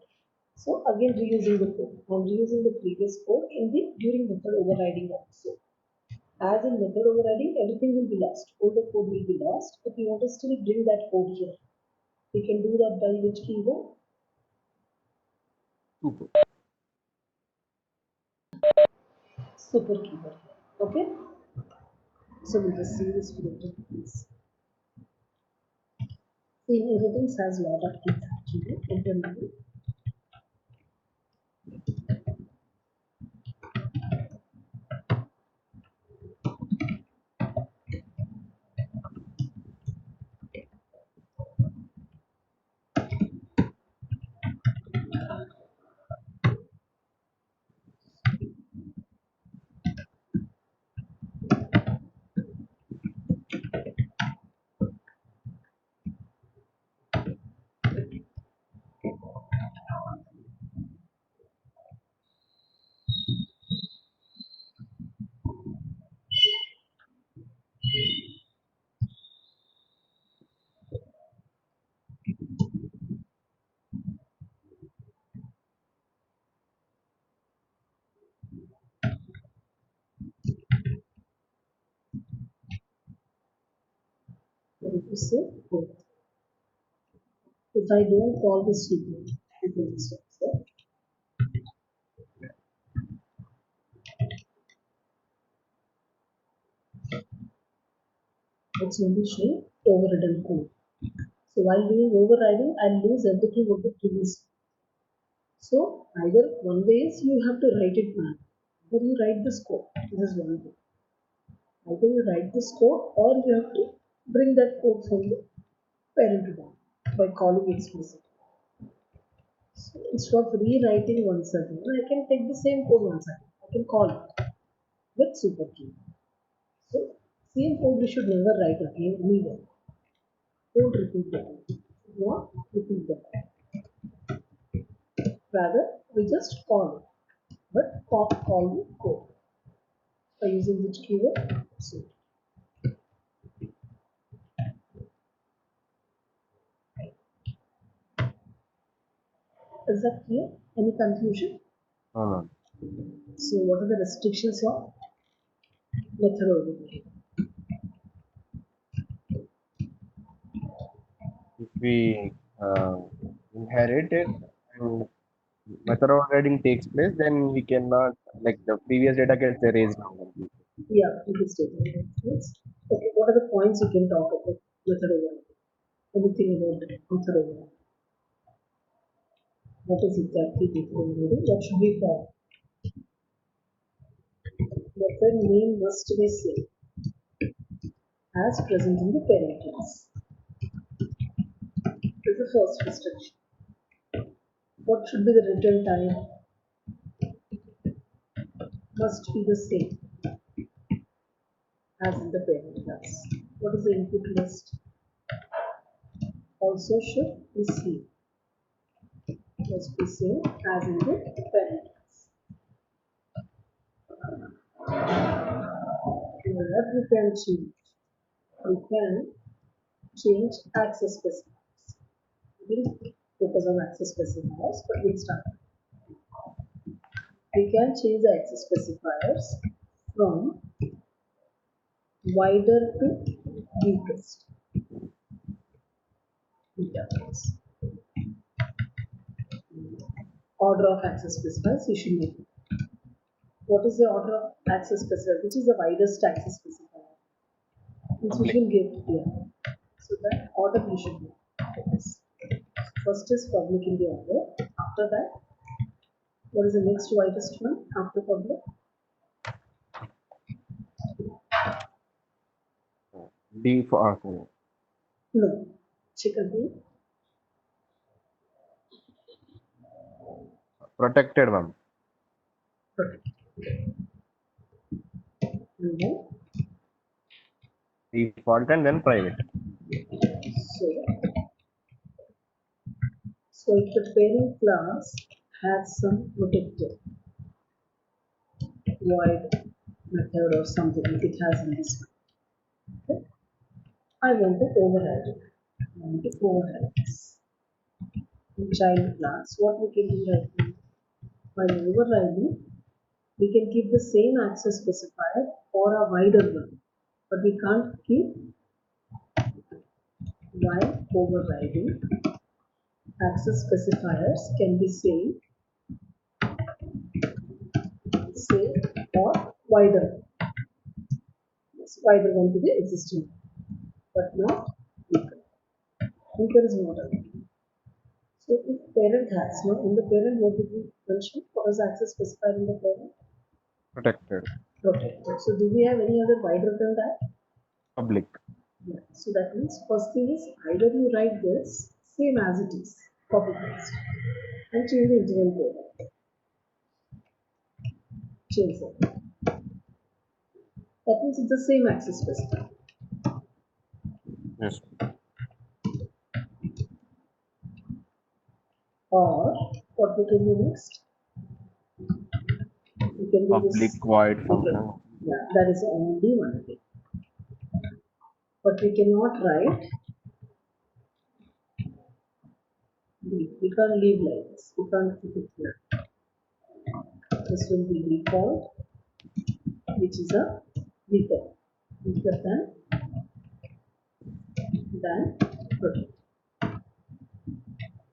So again reusing the code. I'm reusing the previous code in the during method overriding also. As in method overriding, everything will be lost. All the code will be lost. If you want to still bring that code here, we can do that by which keyword? Super. Super keyword. Okay. So we'll just see this with please. The inheritance has a lot of things actually internally. to say both. If I don't call this stupid, it will be stop. So it's only showing overridden code. So while doing overriding, I'll lose everything of the previous. So either one way is you have to write it manually. Either you write this code. This is one way. Either you write this code or you have to bring that code from the parent to down by calling explicit. So instead of rewriting once again, I can take the same code once again. I can call it with super key. So same code we should never write again anywhere. Don't repeat that. Not repeat that. Rather, we just call it, but call the code by using which keyword? So is that clear? Any confusion? No, no. So what are the restrictions of method overloading? If we inherit it and method overriding takes place, then we cannot, like, the previous data gets erased now completely. Yeah, previous statement. Yes. Okay, what are the points you can talk about method overloading? Anything about method overloading? What is exactly method overloading? What should we follow? Method name must be same as present in the parent class. This is the first restriction. What should be the return time? Must be the same as in the parent class. What is the input list? Also should be same. Must be same as in the parent class. What we can change? We can change access specifiers. We will focus on access specifiers, but we'll start. We can change the access specifiers from wider to deepest. Database. Order of access specifiers you should make. What is the order of access specifier? Which is the widest access specifier? Which we Public. should give here. So that order we should give. First is public in the order. After that, what is the next widest one after public? D for No. Check again. protected one. Protect. And then, Default and then private. so, so if the parent class has some protected void method or something, if it has in this one, okay? I want to override it. I want to override this. In child class, what we can do right now? By overriding, we can keep the same access specifier or a wider one, but we can't keep while overriding. Access specifiers can be same or wider. Yes, wider one to the existing, but not weaker. Weaker is not allowed. So if parent has, no, in the parent, what did we mention? What was the access specifier in the parent? Protected. Protected. So do we have any other wider than that? Public. Yeah. So that means first thing is either you write this same as it is, copy paste, and change the interval code. Change it. That means it's the same access specifier. Yes. Or what we can do next? We can do Public this. void function. Yeah, that is only one thing. But we cannot write leave. We can't leave like this. We can't keep it here. This will be default, which is a weaker than than protect.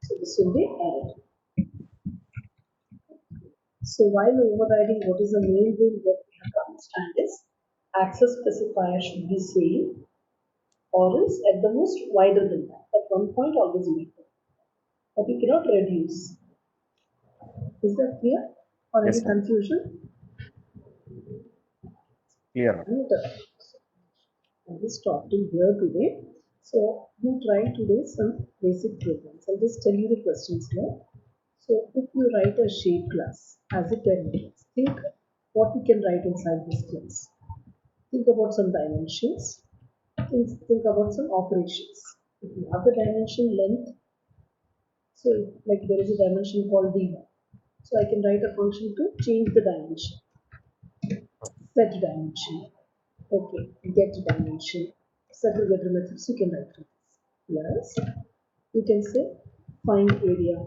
So this will be added. So while overriding, what is the main rule that we have to understand is access specifier should be same or is at the most wider than that. At one point always make it. But you cannot reduce. Is that clear? Or any Yes, ma'am. confusion? Clear. And I will stop till here today. So you try today some basic programs. I'll just tell you the questions here. So if you write a shape class as a parent, think what you can write inside this class. Think about some dimensions. Think about some operations. If you have the dimension length, so like there is a dimension called d1. So I can write a function to change the dimension. Set dimension. Okay, get dimension. Several better methods you can write for this. Plus, you can say find area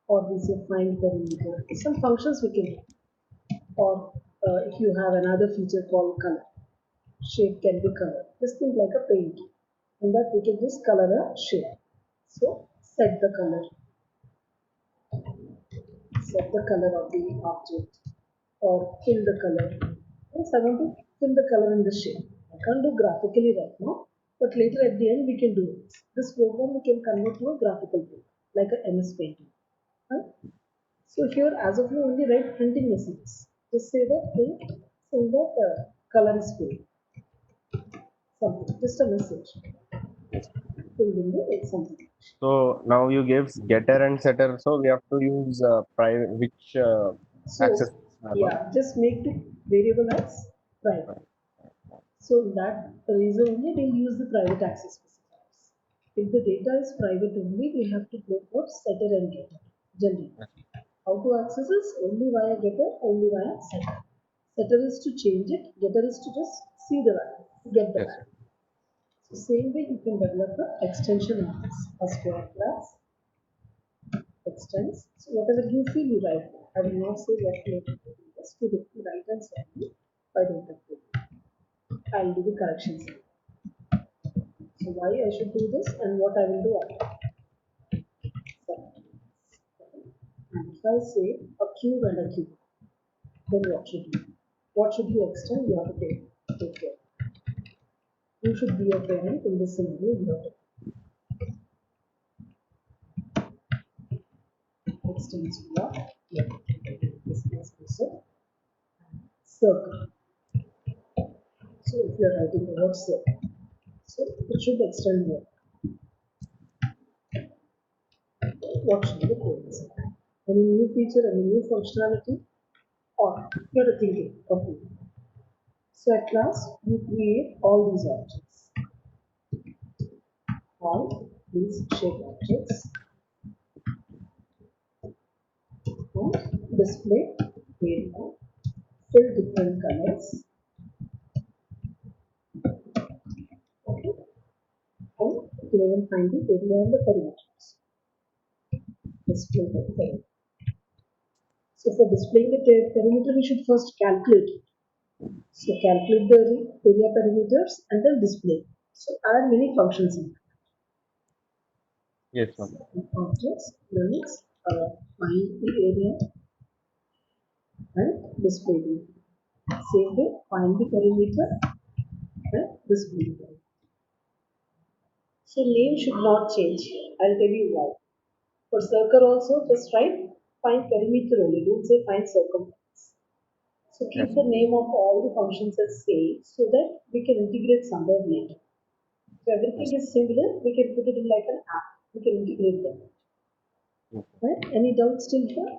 or we say find perimeter. Some functions we can do. Or if you have another feature called color, shape can be colored. Just think like a paint. In that we can just color a shape. So set the color. Set the color of the object or fill the color. Yes, I want to fill the color in the shape. I can't do graphically right now, but later at the end we can do it. This program we can convert to a graphical program, like a MS Painting. Right? So here, as of now, only write printing messages. Just say that print, say that color is filled. Something, just a message. Filled in the something. So now you give getter and setter. So we have to use private which access. So yeah, just make the variable as private. So that reason only we use the private access specifiers. If the data is private only, we have to go for setter and getter. Generally, how to access is only via getter, only via setter. Setter is to change it, getter is to just see the value, get the Yes. value. So same way you can develop an extension of this. A square class extends. So whatever you feel you write. I will not say what to just to write and send me by the interpret. I'll do the corrections. So why I should do this and what I will do after. So, and if I say a cube and a cube, then what should you do? What should you extend? You have to take care. You should be a parent in this scenario. You have to extend to what? Yeah. This is also circle. So if you are writing the word circle, so it should extend more. What should be the code? Any new feature, any new functionality, or you are thinking completely. So at last, you create all these objects. All these shape objects and display area, fill different colors, okay, and you can even find the area and the perimeters. Display the perimeter. So for displaying the perimeter, we should first calculate it. So calculate the area perimeters and then display. So add many functions in Yes, ma'am. objects, limits, find the area and display the same way, find the perimeter and display the perimeter. So name should not change here. I'll tell you why. For circle also, just write find perimeter only. Don't say find circumference. So keep Yes. the name of all the functions as same so that we can integrate somewhere later. So everything Yes. is similar, we can put it in like an app. We can integrate them. Yes. Right? Any doubts still here?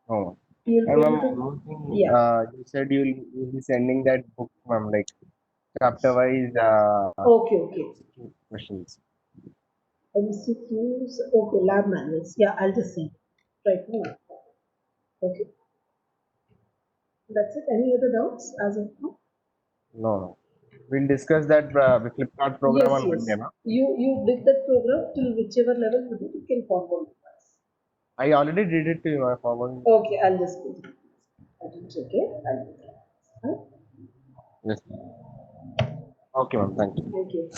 Oh. You'll And be ma'am, able to, one thing, yeah. you said you'll be sending that book, ma'am, like chapter wise Okay, okay. questions. MCQs, okay, lab manuals. Yeah, I'll just send it right now. Okay, that's it. Any other doubts as of now? No, no. We'll discuss that with Flipkart program Yes, on Monday, yes. ma'am. You did that program till whichever level you did, you can forward with us. I already did it to you, I forward. Okay, I'll just do it. I didn't check it. I'll do that. Huh? Yes. Okay, ma'am. Thank you. Thank you.